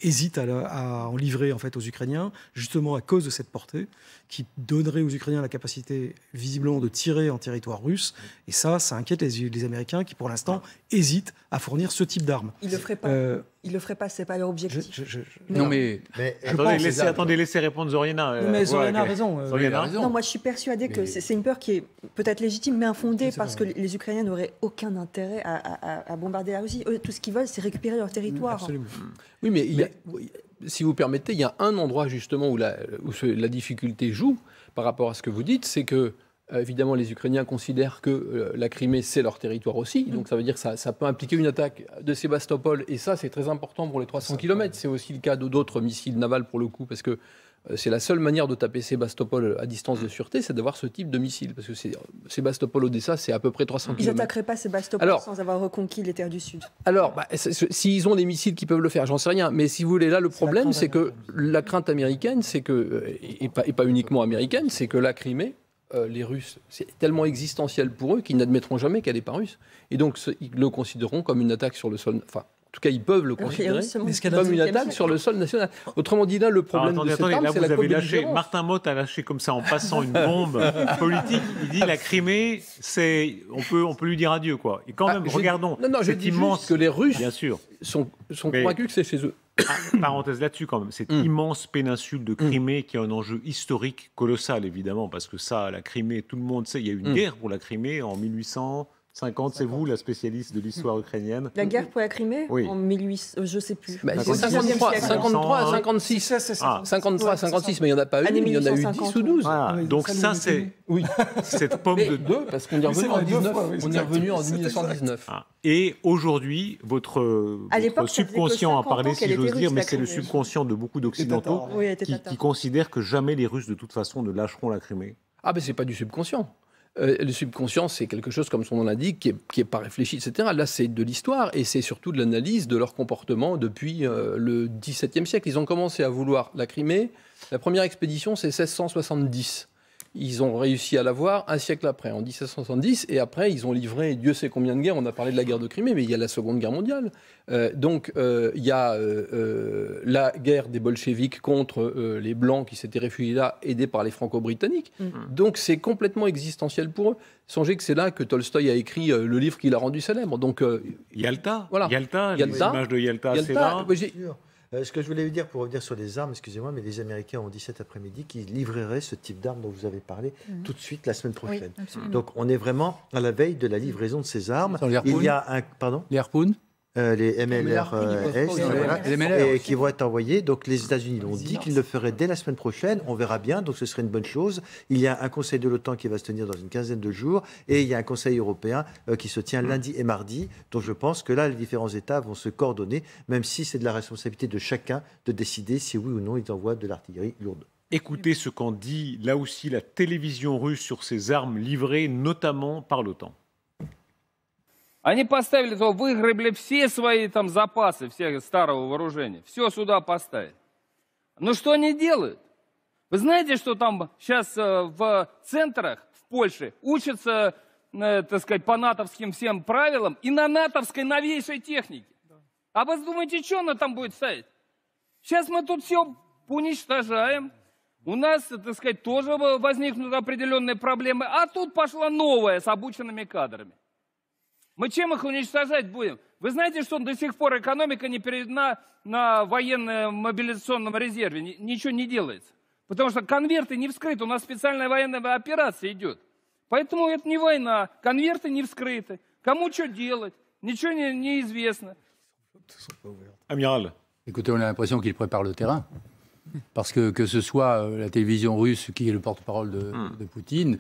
hésitent à en livrer en fait aux Ukrainiens, justement à cause de cette portée, qui donnerait aux Ukrainiens la capacité visiblement de tirer en territoire russe. Et ça inquiète les Américains qui, pour l'instant, hésitent à fournir ce type d'armes. Ils le feraient pas. Ils le feraient pas, c'est pas leur objectif. Attendez, laissez répondre Zoriana. Non, mais Zoriana a raison. Non, moi je suis persuadée que c'est une peur qui est peut-être légitime, mais infondée, parce que les Ukrainiens n'auraient aucun intérêt à bombarder la Russie. Eux, tout ce qu'ils veulent, c'est récupérer leur territoire. Absolument. Oui, mais si vous permettez, il y a un endroit justement où la difficulté joue par rapport à ce que vous dites, c'est que évidemment, les Ukrainiens considèrent que la Crimée, c'est leur territoire aussi. Donc, ça veut dire que ça peut impliquer une attaque de Sébastopol. Et ça, c'est très important pour les 300 km. C'est aussi le cas d'autres missiles navals, pour le coup, parce que c'est la seule manière de taper Sébastopol à distance de sûreté, c'est d'avoir ce type de missile. Parce que Sébastopol-Odessa, c'est à peu près 300 km. Ils n'attaqueraient pas Sébastopol sans avoir reconquis les terres du Sud. Alors, s'ils ont des missiles qui peuvent le faire, j'en sais rien. Mais si vous voulez, là, le problème, c'est que la crainte américaine, c'est que, et pas uniquement américaine, c'est que la Crimée, les Russes, c'est tellement existentiel pour eux qu'ils n'admettront jamais qu'elle n'est pas russe. Et donc, ils le considéreront comme une attaque sur le sol... Enfin, en tout cas, ils peuvent le considérer comme une attaque sur le sol national. Autrement dit, là, le problème de cette arme, c'est la co-belligérance. Martin Motte a lâché comme ça, en passant une bombe politique. Il dit la Crimée, on peut lui dire adieu, quoi. Et quand même, regardons. Je dis immense juste que les Russes bien sûr. sont convaincus que c'est chez eux. Parenthèse là-dessus quand même, cette immense péninsule de Crimée qui a un enjeu historique colossal évidemment, parce que ça, la Crimée, tout le monde sait, il y a eu une guerre pour la Crimée en 1850, c'est vous la spécialiste de l'histoire ukrainienne. La guerre pour la Crimée oui. En 1800, je sais plus. C'est 53 à 56. 53 à 56, mais il n'y en a pas eu, il y en a eu 10 ou 12. Donc ça, c'est cette pomme de... deux, parce qu'on est revenu en 1919. Et aujourd'hui, votre subconscient a parlé, si j'ose dire, mais c'est le subconscient de beaucoup d'Occidentaux qui considèrent que jamais les Russes, de toute façon, ne lâcheront la Crimée. Ah ben c'est pas du subconscient. Le subconscient, c'est quelque chose, comme son nom l'indique, qui est pas réfléchi, etc. Là, c'est de l'histoire et c'est surtout de l'analyse de leur comportement depuis le XVIIe siècle. Ils ont commencé à vouloir la Crimée. La première expédition, c'est 1670. Ils ont réussi à l'avoir un siècle après, en 1770, et après, ils ont livré Dieu sait combien de guerres. On a parlé de la guerre de Crimée, mais il y a la Seconde Guerre mondiale. Donc, il y a la guerre des bolcheviks contre les Blancs qui s'étaient réfugiés là, aidés par les Franco-Britanniques. Donc, c'est complètement existentiel pour eux. Songez que c'est là que Tolstoï a écrit le livre qui l'a rendu célèbre. Donc, Yalta, voilà. Yalta, les images de Yalta, c'est là. Ce que je voulais vous dire pour revenir sur les armes, excusez-moi, mais les Américains ont dit cet après-midi qu'ils livreraient ce type d'armes dont vous avez parlé tout de suite la semaine prochaine. Oui, donc on est vraiment à la veille de la livraison de ces armes. Il y a un... Pardon ? Les harpoons ? Les MLRS et qui vont être envoyés. Donc les États-Unis l'ont dit qu'ils le feraient dès la semaine prochaine. On verra bien, donc ce serait une bonne chose. Il y a un conseil de l'OTAN qui va se tenir dans une quinzaine de jours et il y a un conseil européen qui se tient lundi et mardi. Donc je pense que là, les différents États vont se coordonner, même si c'est de la responsabilité de chacun de décider si oui ou non ils envoient de l'artillerie lourde. Écoutez ce qu'en dit là aussi la télévision russe sur ces armes livrées notamment par l'OTAN. Они поставили, выгребли все свои там запасы, все старого вооружения. Все сюда поставили. Но что они делают? Вы знаете, что там сейчас в центрах в Польше учатся, так сказать, по натовским всем правилам и на натовской новейшей технике? А вы думаете, что она там будет ставить? Сейчас мы тут все уничтожаем. У нас, так сказать, тоже возникнут определенные проблемы. А тут пошла новая с обученными кадрами. Мы чем их уничтожать будем? Вы знаете, что до сих пор экономика не переведена на военном мобилизационном резерве? Ничего не делается. Потому что конверты не вскрыты. У нас специальная военная операция идет. Поэтому это не война. Конверты не вскрыты. Кому что делать? Nичего не известно. Amiral. Écoutez, on a l'impression qu'il prépare le terrain. Parce que ce soit la télévision russe qui est le porte-parole de Poutine,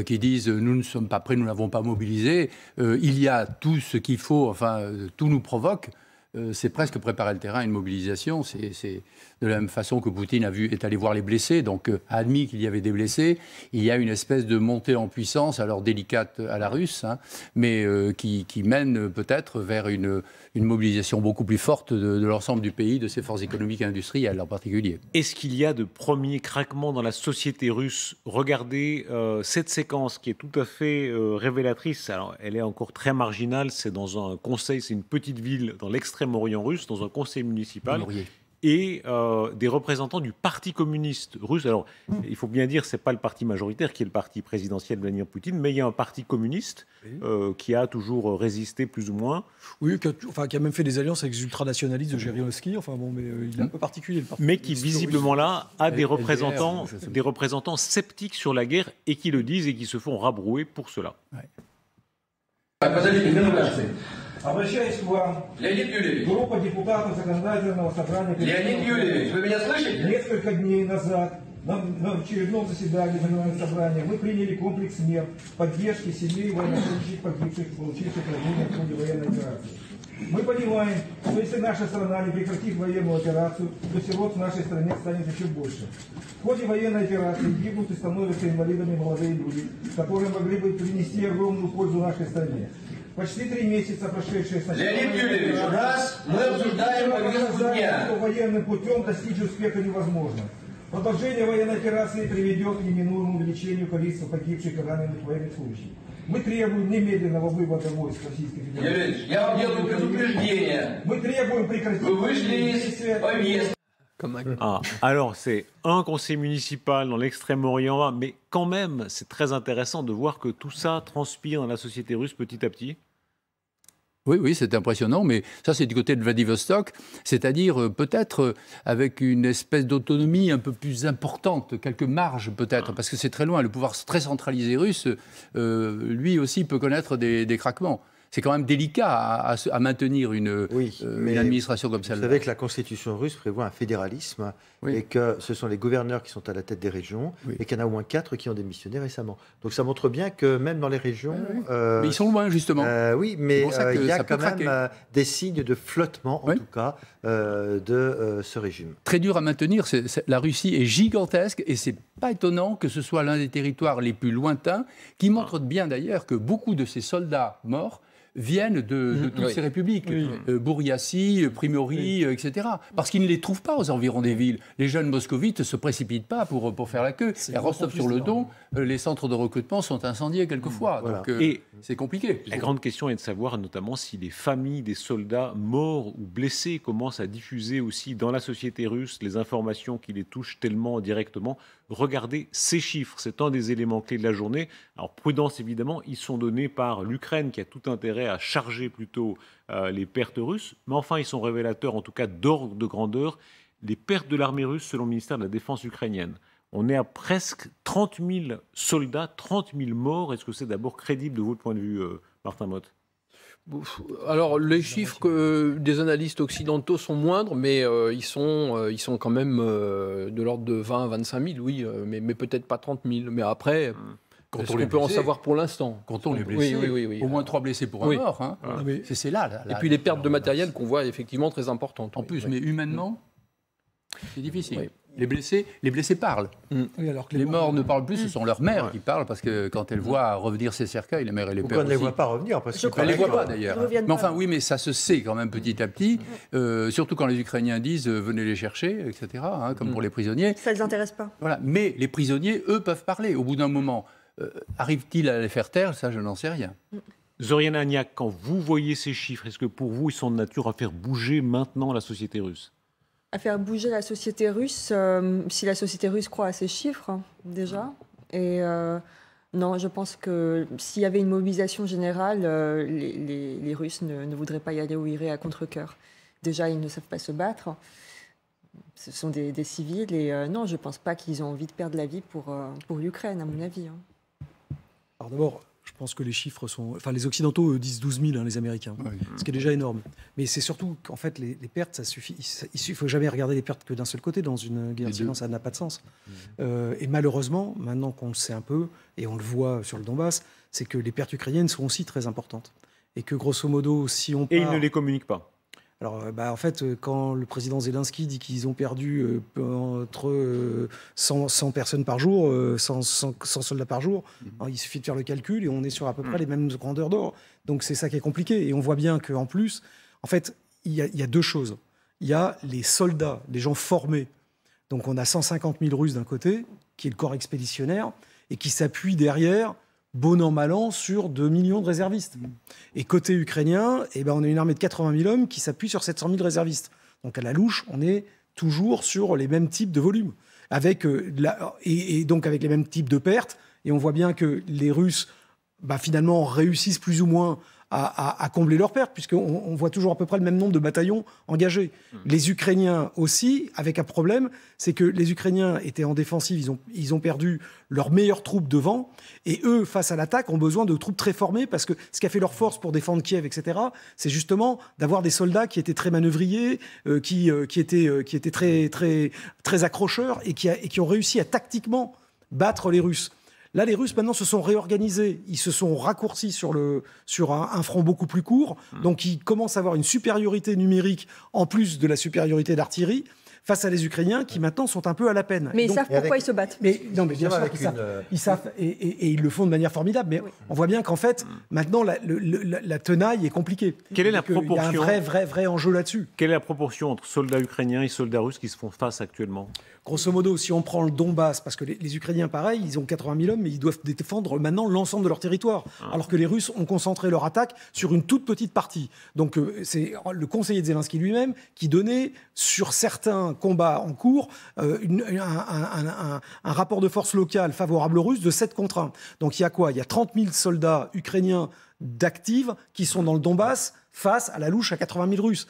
qui disent nous ne sommes pas prêts, nous n'avons pas mobilisé. Il y a tout ce qu'il faut, enfin, tout nous provoque. C'est presque préparer le terrain à une mobilisation. C'est de la même façon que Poutine est allé voir les blessés, donc a admis qu'il y avait des blessés. Il y a une espèce de montée en puissance, alors délicate à la russe, hein, mais qui mène peut-être vers une mobilisation beaucoup plus forte de l'ensemble du pays, de ses forces économiques et industrielles en particulier. Est-ce qu'il y a de premiers craquements dans la société russe? Regardez cette séquence qui est tout à fait révélatrice. Alors, elle est encore très marginale. C'est dans un conseil, c'est une petite ville dans l'extrême-orient russe, dans un conseil municipal. Et des représentants du Parti communiste russe. Alors, il faut bien dire, c'est pas le parti majoritaire qui est le parti présidentiel de Vladimir Poutine, mais il y a un parti communiste qui a toujours résisté plus ou moins. Oui, qui a même fait des alliances avec les ultranationalistes de Zhirinovsky. Enfin bon, mais il est un peu particulier. Le parti mais qui visiblement là a des représentants sceptiques sur la guerre et qui le disent et qui se font rabrouer pour cela. Обращаюсь к вам. Леонид Юрьевич. Группа депутатов законодательного собрания. Леонид Юрьевич, вы меня слышите? Несколько дней назад на очередном заседании законодательного собрания мы приняли комплекс мер поддержки семей военнослужащих погибших, получивших ранения в ходе военной операции. Мы понимаем, что если наша страна не прекратит военную операцию, то сирот в нашей стране станет еще больше. В ходе военной операции гибнут и становятся инвалидами молодые люди, которые могли бы принести огромную пользу нашей стране. Почти 3 месяца, прошедшие с начала Леонид Юрьевич, раз мы обсуждаем повестку дня. Что военным путем достичь успеха невозможно. Продолжение военной операции приведет к неминуемому увеличению количества погибших и раненых военнослужащих. Мы требуем немедленного вывода войск Российской Федерации. Юрьевич, я вам делаю предупреждение. Мы требуем прекратить... Вы вышли из повестки. Alors, c'est un conseil municipal dans l'extrême-orient, mais quand même, c'est très intéressant de voir que tout ça transpire dans la société russe petit à petit. Oui, c'est impressionnant, mais ça, c'est du côté de Vladivostok, c'est-à-dire peut-être avec une espèce d'autonomie un peu plus importante, quelques marges peut-être, parce que c'est très loin. Le pouvoir très centralisé russe, lui aussi, peut connaître des craquements. C'est quand même délicat à maintenir une administration comme celle-là. Vous savez que la constitution russe prévoit un fédéralisme et que ce sont les gouverneurs qui sont à la tête des régions et qu'il y en a au moins 4 qui ont démissionné récemment. Donc ça montre bien que même dans les régions... mais ils sont loin, justement. Oui, mais il y a quand même des signes de flottement, en tout cas, de ce régime. Très dur à maintenir. La Russie est gigantesque et c'est pas étonnant que ce soit l'un des territoires les plus lointains, qui montre bien d'ailleurs que beaucoup de ces soldats morts viennent de toutes ces républiques, Bouriassi, Primorie, etc. Parce qu'ils ne les trouvent pas aux environs des villes. Les jeunes moscovites ne se précipitent pas pour faire la queue. Et à Rostov-sur-le-Don, les centres de recrutement sont incendiés quelquefois. Voilà. Donc c'est compliqué. La grande question est de savoir notamment si les familles des soldats morts ou blessés commencent à diffuser aussi dans la société russe les informations qui les touchent tellement directement. Regardez ces chiffres, c'est un des éléments clés de la journée. Alors prudence évidemment, ils sont donnés par l'Ukraine qui a tout intérêt à charger plutôt les pertes russes, mais enfin ils sont révélateurs en tout cas d'ordre de grandeur. Les pertes de l'armée russe selon le ministère de la Défense ukrainienne. On est à presque 30 000 soldats, 30 000 morts. Est-ce que c'est d'abord crédible de votre point de vue, Martin Motte? Alors, les chiffres des analystes occidentaux sont moindres, mais ils sont quand même de l'ordre de 20 à 25 000, oui, mais peut-être pas 30 000. Mais après, est-ce qu'on peut en savoir pour l'instant? Quand on les blessés, oui. Au moins 3 blessés pour un mort. Hein. C'est là. Et puis les pertes de matériel qu'on voit effectivement très importantes. En plus, mais humainement, c'est difficile. Oui. Les blessés parlent. Oui, alors que les morts ne parlent plus, ce sont leurs mères qui parlent, parce que quand elles voient revenir ces cercueils, les mères et les pères aussi. On ne les voit pas revenir, parce qu'elles ne les voient pas d'ailleurs. Mais enfin, oui, mais ça se sait quand même petit à petit, surtout quand les Ukrainiens disent venez les chercher, etc., hein, comme pour les prisonniers. Ça ne les intéresse pas. Voilà. Mais les prisonniers, eux, peuvent parler. Au bout d'un moment, arrive-t-il à les faire taire? Ça, je n'en sais rien. Zoriana Agnac, quand vous voyez ces chiffres, est-ce que pour vous, ils sont de nature à faire bouger maintenant la société russe? À faire bouger la société russe, si la société russe croit à ces chiffres, déjà. Et non, je pense que s'il y avait une mobilisation générale, les Russes ne voudraient pas y aller ou iraient à contre-cœur. Déjà, ils ne savent pas se battre. Ce sont des civils. Et non, je ne pense pas qu'ils ont envie de perdre la vie pour l'Ukraine, à mon avis. Alors d'abord, Je pense que les chiffres sont... Enfin, les Occidentaux disent 12 000, hein, les Américains, ce qui est déjà énorme. Mais c'est surtout qu'en fait, les pertes, ça suffit. Il ne faut jamais regarder les pertes que d'un seul côté dans une guerre, sinon ça n'a pas de sens. Et malheureusement, maintenant qu'on le sait un peu, et on le voit sur le Donbass, c'est que les pertes ukrainiennes sont aussi très importantes. Et que grosso modo, si on part... Et ils ne les communiquent pas. Alors, en fait, quand le président Zelensky dit qu'ils ont perdu entre 100 personnes par jour, 100 soldats par jour, alors, il suffit de faire le calcul et on est sur à peu près les mêmes grandeurs d'or. Donc, c'est ça qui est compliqué. Et on voit bien qu'en plus, en fait, il y a deux choses. Il y a les soldats, les gens formés. Donc, on a 150 000 Russes d'un côté, qui est le corps expéditionnaire, et qui s'appuie derrière, bon an, mal an, sur 2 millions de réservistes. Et côté ukrainien, on a une armée de 80 000 hommes qui s'appuie sur 700 000 réservistes. Donc à la louche, on est toujours sur les mêmes types de volumes, et donc avec les mêmes types de pertes. Et on voit bien que les Russes, finalement, réussissent plus ou moins à combler leurs pertes, puisqu'on voit toujours à peu près le même nombre de bataillons engagés. Les Ukrainiens aussi, avec un problème, c'est que les Ukrainiens étaient en défensive, ils ont perdu leurs meilleures troupes devant, et eux, face à l'attaque, ont besoin de troupes très formées, parce que ce qui a fait leur force pour défendre Kiev, etc., c'est justement d'avoir des soldats qui étaient très manœuvriers, qui étaient très, très, très accrocheurs, et qui ont réussi à tactiquement battre les Russes. Là, les Russes, maintenant, se sont réorganisés. Ils se sont raccourcis sur un front beaucoup plus court. Donc, ils commencent à avoir une supériorité numérique, en plus de la supériorité d'artillerie, face à les Ukrainiens, qui maintenant sont un peu à la peine. Mais ils savent pourquoi ils se battent. Mais bien sûr qu'ils savent. Et ils le font de manière formidable. Mais on voit bien qu'en fait, maintenant, la tenaille est compliquée. Quelle est la proportion ? Il y a un vrai enjeu là-dessus. Quelle est la proportion entre soldats ukrainiens et soldats russes qui se font face actuellement ? Grosso modo, si on prend le Donbass, parce que les Ukrainiens, pareil, ils ont 80 000 hommes, mais ils doivent défendre maintenant l'ensemble de leur territoire. Alors que les Russes ont concentré leur attaque sur une toute petite partie. Donc c'est le conseiller de Zelensky lui-même qui donnait, sur certains combats en cours, un rapport de force locale favorable aux Russes de 7 contre 1. Donc il y a quoi ? Il y a 30 000 soldats ukrainiens d'actifs qui sont dans le Donbass face à la louche à 80 000 Russes.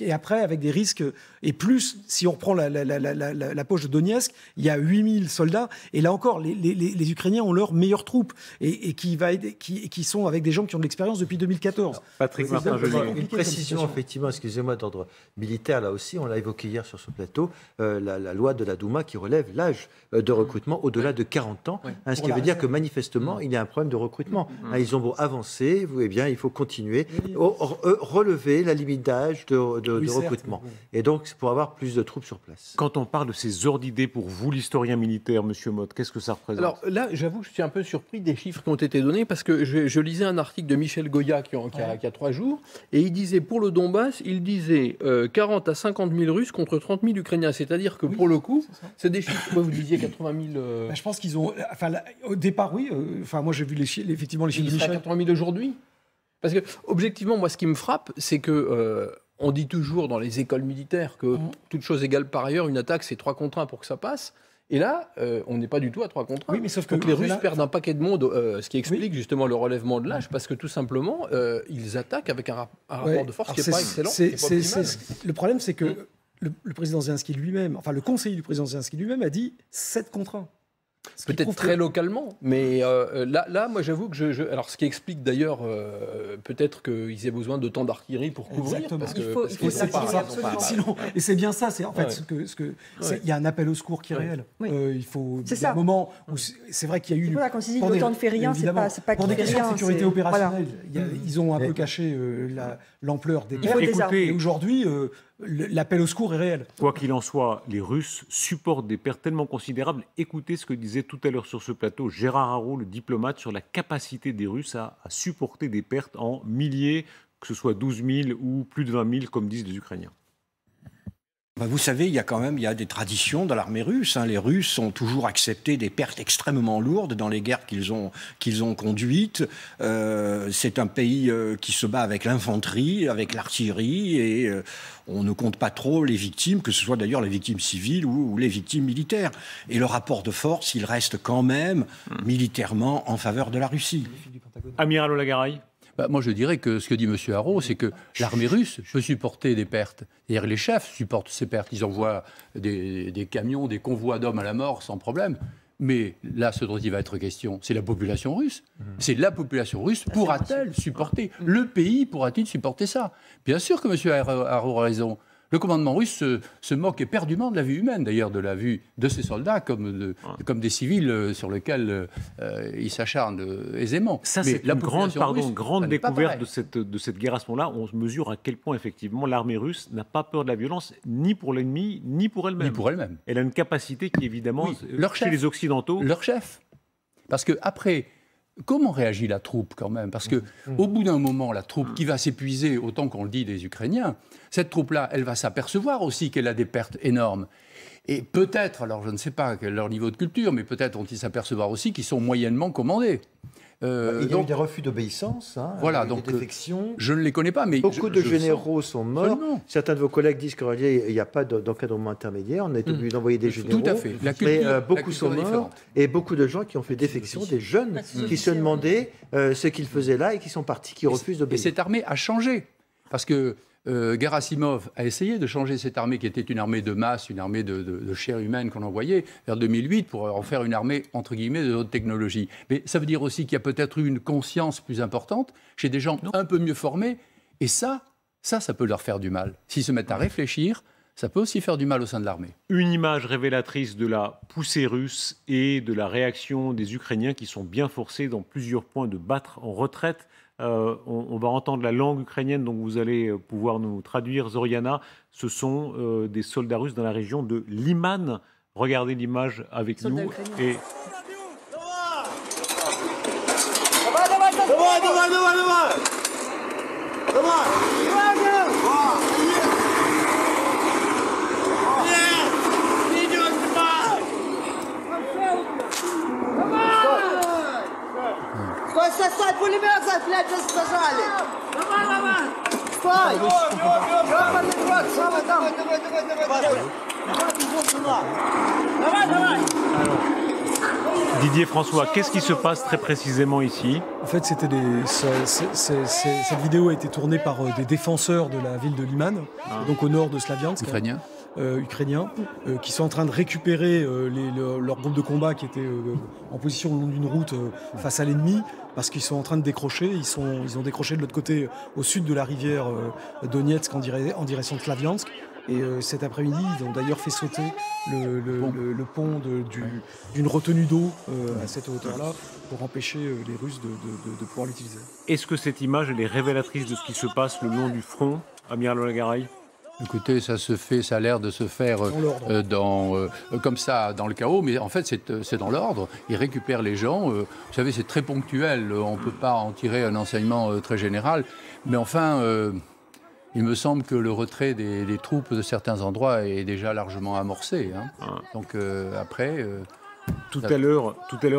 Et après, avec des risques, et plus, si on reprend la poche de Donetsk, il y a 8000 soldats, et là encore, les Ukrainiens ont leurs meilleures troupes, et qui sont avec des gens qui ont de l'expérience depuis 2014. Patrick Martin, une précision, effectivement, excusez-moi, d'ordre militaire, là aussi, on l'a évoqué hier sur ce plateau, la loi de la Douma qui relève l'âge de recrutement au-delà de 40 ans, ce qui veut dire que manifestement, il y a un problème de recrutement. Ils ont beau avancer, il faut continuer, relever la limite d'âge, de recrutement. Et donc, c'est pour avoir plus de troupes sur place. Quand on parle de ces ordres d'idées, pour vous, l'historien militaire, Monsieur Motte, qu'est-ce que ça représente ? Alors là, j'avoue que je suis un peu surpris des chiffres qui ont été donnés, parce que je lisais un article de Michel Goya qui a 3 jours, et il disait, pour le Donbass, 40 à 50 000 Russes contre 30 000 Ukrainiens. C'est-à-dire que pour le coup, c'est des chiffres. Vous disiez 80 000... Je pense qu'ils ont... au départ, oui. Moi, j'ai vu effectivement les chiffres de Michel. 80 000 aujourd'hui ? Parce que, objectivement, moi, ce qui me frappe, c'est que on dit toujours dans les écoles militaires que, toute chose égale par ailleurs, une attaque, c'est 3 contre 1 pour que ça passe. Et là, on n'est pas du tout à 3 contre 1. Oui, mais sauf que les Russes perdent un paquet de monde, ce qui explique justement le relèvement de l'âge, parce que tout simplement, ils attaquent avec un rapport de force qui n'est pas excellent. Le problème, c'est que le président Zelensky lui-même, le conseiller du président Zelensky lui-même a dit 7 contre 1. Peut-être très localement, mais là, moi, j'avoue que alors, ce qui explique d'ailleurs peut-être qu'ils aient besoin de temps d'artillerie pour couvrir. Exactement. Parce que, il faut sinon, et c'est bien ça. C'est en fait il y a un appel au secours qui est réel. Il faut. Il y a un moment où c'est vrai qu'il y a eu. Voilà, quand on dit que l'OTAN ne fait rien, c'est pas pour des questions de sécurité opérationnelle. Voilà. Ils ont un peu caché l'ampleur des pertes. Et aujourd'hui, l'appel au secours est réel. Quoi qu'il en soit, les Russes supportent des pertes tellement considérables. Écoutez ce que disait tout à l'heure sur ce plateau Gérard Haraud, le diplomate, sur la capacité des Russes à supporter des pertes en milliers, que ce soit 12 000 ou plus de 20 000, comme disent les Ukrainiens. Vous savez, il y a des traditions dans l'armée russe. Les Russes ont toujours accepté des pertes extrêmement lourdes dans les guerres qu'ils ont conduites. C'est un pays qui se bat avec l'infanterie, avec l'artillerie, et on ne compte pas trop les victimes, que ce soit d'ailleurs les victimes civiles ou les victimes militaires. Et le rapport de force, il reste quand même militairement en faveur de la Russie. Amiral Olagaray. Moi, je dirais que ce que dit M. Haraud, c'est que l'armée russe peut supporter des pertes. C'est-à-dire les chefs supportent ces pertes. Ils envoient des camions, des convois d'hommes à la mort sans problème. Mais là, ce dont il va être question, c'est la population russe. C'est la population russe pourra-t-elle supporter? Le pays pourra-t-il supporter ça? Bien sûr que M. Haro a raison. Le commandement russe se moque éperdument de la vie humaine, d'ailleurs de la vie de ces soldats comme des civils sur lesquels ils s'acharnent aisément. Ça, c'est une grande découverte de cette guerre à ce moment-là. On mesure à quel point, effectivement, l'armée russe n'a pas peur de la violence, ni pour l'ennemi, ni pour elle-même. Elle a une capacité qui, évidemment, chez les Occidentaux... Leur chef. Parce qu'après... Comment réagit la troupe quand même? Parce qu'au bout d'un moment, la troupe qui va s'épuiser, autant qu'on le dit des Ukrainiens, cette troupe-là, elle va s'apercevoir aussi qu'elle a des pertes énormes. Et peut-être, alors je ne sais pas quel est leur niveau de culture, mais peut-être vont-ils s'apercevoir aussi qu'ils sont moyennement commandés. Il y a eu des refus d'obéissance, voilà, donc des défections. Je ne les connais pas, mais beaucoup de généraux sont morts. Certains de vos collègues disent qu'il n'y a pas d'encadrement intermédiaire. On est obligé d'envoyer des généraux. Tout à fait. Mais beaucoup sont morts et beaucoup de gens qui ont fait défection, des jeunes qui se demandaient ce qu'ils faisaient là et qui sont partis, qui refusent d'obéir. Et cette armée a changé parce que Gerasimov a essayé de changer cette armée qui était une armée de masse, une armée de chair humaine qu'on envoyait vers 2008 pour en faire une armée, entre guillemets, de haute technologie. Mais ça veut dire aussi qu'il y a peut-être eu une conscience plus importante chez des gens un peu mieux formés. Et ça peut leur faire du mal. S'ils se mettent à réfléchir, ça peut aussi faire du mal au sein de l'armée. Une image révélatrice de la poussée russe et de la réaction des Ukrainiens qui sont bien forcés dans plusieurs points de battre en retraite. On va entendre la langue ukrainienne, donc vous allez pouvoir nous traduire, Zoriana. Ce sont des soldats russes dans la région de Liman. Regardez l'image avec nous. Et... Стой, пулемет, блядь, зажали! Давай! Стой! Давай! Didier François, qu'est-ce qui se passe très précisément ici? En fait, cette vidéo a été tournée par des défenseurs de la ville de Liman, donc au nord de Slaviansk. Ukrainiens, qui sont en train de récupérer leur groupe de combat qui était en position le long d'une route face à l'ennemi, parce qu'ils sont en train de décrocher. Ils ont décroché de l'autre côté, au sud de la rivière Donetsk, en direction de Slaviansk. Et cet après-midi, ils ont d'ailleurs fait sauter le pont d'une retenue d'eau à cette hauteur-là pour empêcher les Russes de pouvoir l'utiliser. Est-ce que cette image elle est révélatrice de ce qui se passe le long du front, Amiral Olagaray? Écoutez, ça a l'air de se faire comme ça dans le chaos, mais en fait c'est dans l'ordre. Ils récupèrent les gens. Vous savez, c'est très ponctuel. On ne peut pas en tirer un enseignement très général. Mais enfin, il me semble que le retrait des troupes de certains endroits est déjà largement amorcé. Donc après... Tout à l'heure,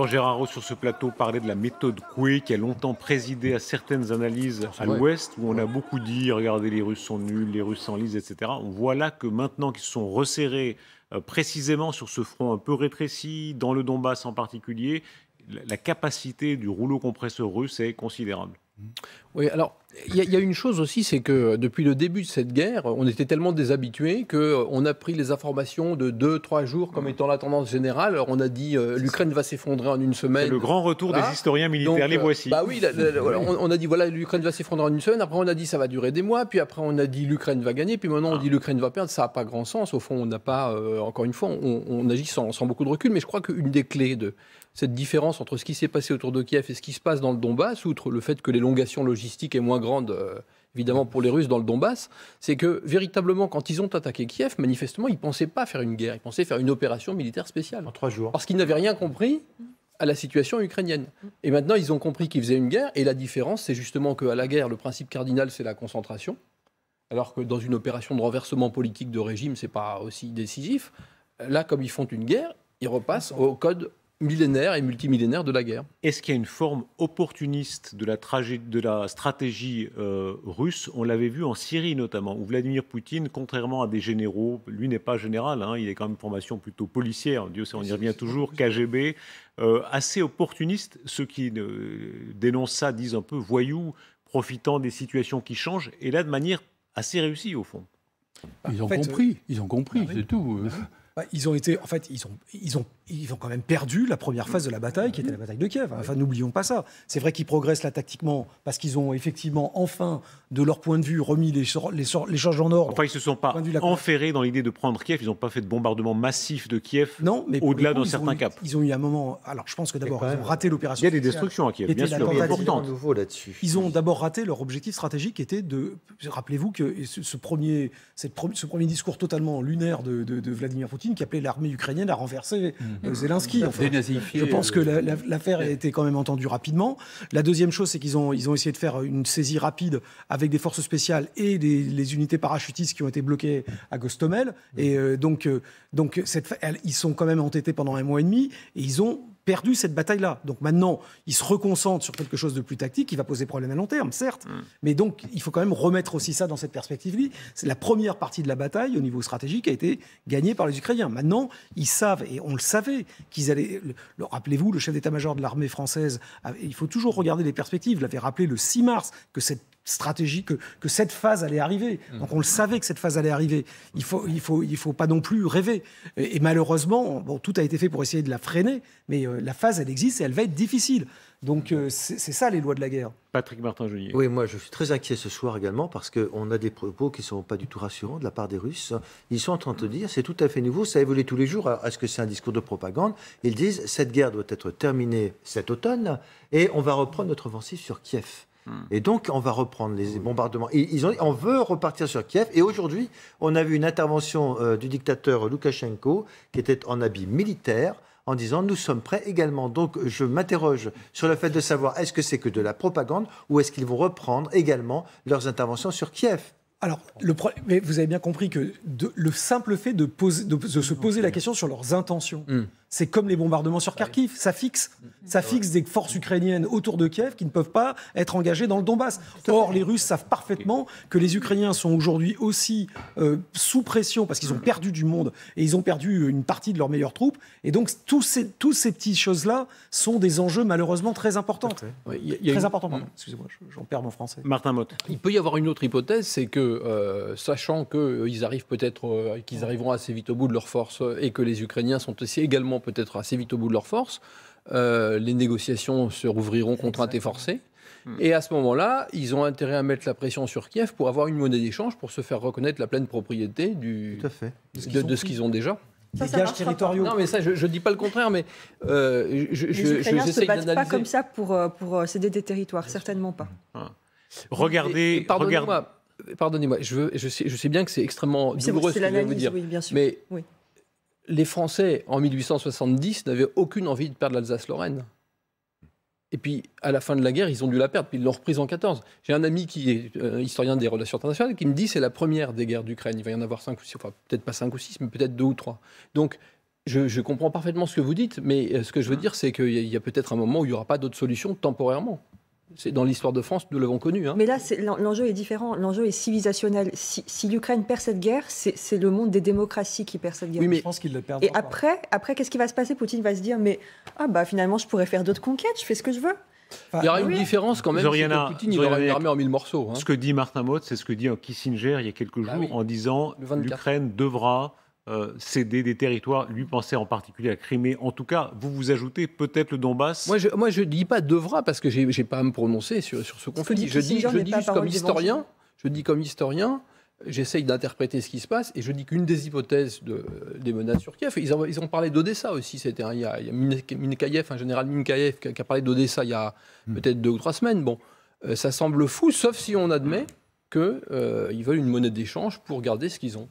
Gérard Ross, sur ce plateau, parlait de la méthode Coué qui a longtemps présidé à certaines analyses à l'Ouest, où on a beaucoup dit « regardez, les Russes sont nuls, les Russes s'enlisent, etc. » On voit là que maintenant qu'ils se sont resserrés précisément sur ce front un peu rétréci, dans le Donbass en particulier, la capacité du rouleau compresseur russe est considérable. Oui, alors, il y a une chose aussi, c'est que depuis le début de cette guerre, on était tellement déshabitués qu'on a pris les informations de 2-3 jours comme étant la tendance générale. Alors, on a dit l'Ukraine va s'effondrer en une semaine. C'est le grand retour des historiens militaires, donc, les voici. Bah oui, on a dit voilà, l'Ukraine va s'effondrer en une semaine. Après, on a dit ça va durer des mois. Puis après, on a dit l'Ukraine va gagner. Puis maintenant, on dit l'Ukraine va perdre. Ça n'a pas grand sens. Au fond, on n'a pas, encore une fois, on agit sans beaucoup de recul. Mais je crois qu'une des clés de cette différence entre ce qui s'est passé autour de Kiev et ce qui se passe dans le Donbass, outre le fait que l'élongation logistique est moins grande, évidemment, pour les Russes dans le Donbass, c'est que, véritablement, quand ils ont attaqué Kiev, manifestement, ils ne pensaient pas faire une guerre, ils pensaient faire une opération militaire spéciale. En 3 jours. Parce qu'ils n'avaient rien compris à la situation ukrainienne. Et maintenant, ils ont compris qu'ils faisaient une guerre, et la différence, c'est justement qu'à la guerre, le principe cardinal, c'est la concentration, alors que dans une opération de renversement politique de régime, ce n'est pas aussi décisif. Là, comme ils font une guerre, ils repassent au code millénaire et multimillénaire de la guerre. Est-ce qu'il y a une forme opportuniste de la stratégie russe? On l'avait vu en Syrie notamment, où Vladimir Poutine, contrairement à des généraux, lui n'est pas général, il est quand même une formation plutôt policière, Dieu sait, on y revient toujours, KGB, assez opportuniste. Ceux qui dénoncent ça disent un peu voyous, profitant des situations qui changent, et là de manière assez réussie au fond. Ils ont compris, c'est tout. Ils ont été, en fait, ils ont quand même perdu la première phase de la bataille, qui était la bataille de Kiev. Enfin, n'oublions pas ça. C'est vrai qu'ils progressent là tactiquement parce qu'ils ont effectivement, enfin, de leur point de vue, remis les charges en ordre. Enfin, ils ne se sont pas enferrés dans l'idée de prendre Kiev. Ils n'ont pas fait de bombardement massif de Kiev au-delà d'un certain cap. Ils ont eu un moment. Alors, je pense que d'abord, ils ont raté l'opération. Il y a des destructions à Kiev, bien sûr, importantes. Ils ont d'abord raté leur objectif stratégique, qui était de. Rappelez-vous que ce premier discours totalement lunaire de Vladimir Poutine, qui appelait l'armée ukrainienne à renverser Zelensky. Enfin, je pense que l'affaire a été quand même entendue rapidement. La deuxième chose, c'est qu'ils ont essayé de faire une saisie rapide avec des forces spéciales et les unités parachutistes qui ont été bloquées à Gostomel. Et donc ils sont quand même entêtés pendant 1 mois et demi et ils ont perdu cette bataille-là. Donc maintenant, ils se reconcentrent sur quelque chose de plus tactique qui va poser problème à long terme, certes. Mais donc, il faut quand même remettre aussi ça dans cette perspective-là. C'est la première partie de la bataille, au niveau stratégique, a été gagnée par les Ukrainiens. Maintenant, ils savent, et on le savait, qu'ils allaient... Rappelez-vous, le chef d'état-major de l'armée française, il faut toujours regarder les perspectives, l'avait rappelé le 6 mars, que cette stratégie, que cette phase allait arriver. Donc on le savait que cette phase allait arriver. Il faut pas non plus rêver. Et malheureusement, bon, tout a été fait pour essayer de la freiner, mais la phase, elle existe et elle va être difficile. Donc c'est ça les lois de la guerre. Patrick Martin-Genier. Oui, moi je suis très inquiet ce soir également parce qu'on a des propos qui ne sont pas du tout rassurants de la part des Russes. Ils sont en train de dire, c'est tout à fait nouveau, ça évolue tous les jours. Est-ce que c'est un discours de propagande? Ils disent, cette guerre doit être terminée cet automne et on va reprendre notre offensive sur Kiev. Et donc, on va reprendre les bombardements. On veut repartir sur Kiev. Et aujourd'hui, on a vu une intervention du dictateur Loukachenko qui était en habit militaire en disant « nous sommes prêts également ». Donc, je m'interroge sur le fait de savoir est-ce que c'est que de la propagande ou est-ce qu'ils vont reprendre également leurs interventions sur Kiev. Alors, mais vous avez bien compris que le simple fait de se poser la question sur leurs intentions, c'est comme les bombardements sur Kharkiv, ça fixe des forces ukrainiennes autour de Kiev qui ne peuvent pas être engagées dans le Donbass. Or, les Russes savent parfaitement que les Ukrainiens sont aujourd'hui aussi sous pression parce qu'ils ont perdu du monde et ils ont perdu une partie de leurs meilleures troupes. Et donc, tous ces petites choses-là sont des enjeux malheureusement très importants. Très importants, pardon. Excusez-moi, j'en perds mon français. Martin Motte. Il peut y avoir une autre hypothèse, c'est que sachant qu'ils arrivent peut-être, qu'ils arriveront assez vite au bout de leurs forces et que les Ukrainiens sont aussi également peut-être assez vite au bout de leurs forces, les négociations se rouvriront contraintes et forcées. Et à ce moment-là, ils ont intérêt à mettre la pression sur Kiev pour avoir une monnaie d'échange, pour se faire reconnaître la pleine propriété de ce qu'ils ont déjà. Des gages territoriaux. Non, mais ça, je ne dis pas le contraire, mais les Ukrainiens ne se battent pas comme ça pour céder des territoires, certainement pas. Regardez... Pardonnez-moi, je sais bien que c'est extrêmement douloureux ce que je vais vous dire, oui, bien sûr. Mais les Français, en 1870, n'avaient aucune envie de perdre l'Alsace-Lorraine. Et puis, à la fin de la guerre, ils ont dû la perdre, puis ils l'ont reprise en 14. J'ai un ami qui est historien des relations internationales qui me dit que c'est la première des guerres d'Ukraine. Il va y en avoir 5 ou 6, enfin peut-être pas 5 ou 6, mais peut-être 2 ou 3. Donc, je comprends parfaitement ce que vous dites, mais ce que je veux dire, c'est qu'il y a peut-être un moment où il n'y aura pas d'autre solution temporairement. C'est dans l'histoire de France, nous l'avons connu. Mais là, l'enjeu est différent. L'enjeu est civilisationnel. Si l'Ukraine perd cette guerre, c'est le monde des démocraties qui perd cette guerre. Oui, mais je pense qu'il le perd. Et après, qu'est-ce qui va se passer? Poutine va se dire, mais finalement, je pourrais faire d'autres conquêtes, je fais ce que je veux. Il y aura une différence quand même. Poutine, il aura une armée en 1000 morceaux. Ce que dit Martin Motte, c'est ce que dit Kissinger il y a quelques jours en disant l'Ukraine devra céder des territoires. Lui pensait en particulier à Crimée. En tout cas, vous ajoutez peut-être le Donbass. Moi, je dis pas devra parce que j'ai pas à me prononcer sur ce conflit. Je dis juste comme historien. Je dis comme historien. J'essaye d'interpréter ce qui se passe et je dis qu'une des hypothèses des menaces sur Kiev, ils ont parlé d'Odessa aussi. Il y a Minkaïev, un général Minkaïev qui a parlé d'Odessa il y a peut-être 2 ou 3 semaines. Bon, ça semble fou, sauf si on admet qu'ils veulent une monnaie d'échange pour garder ce qu'ils ont.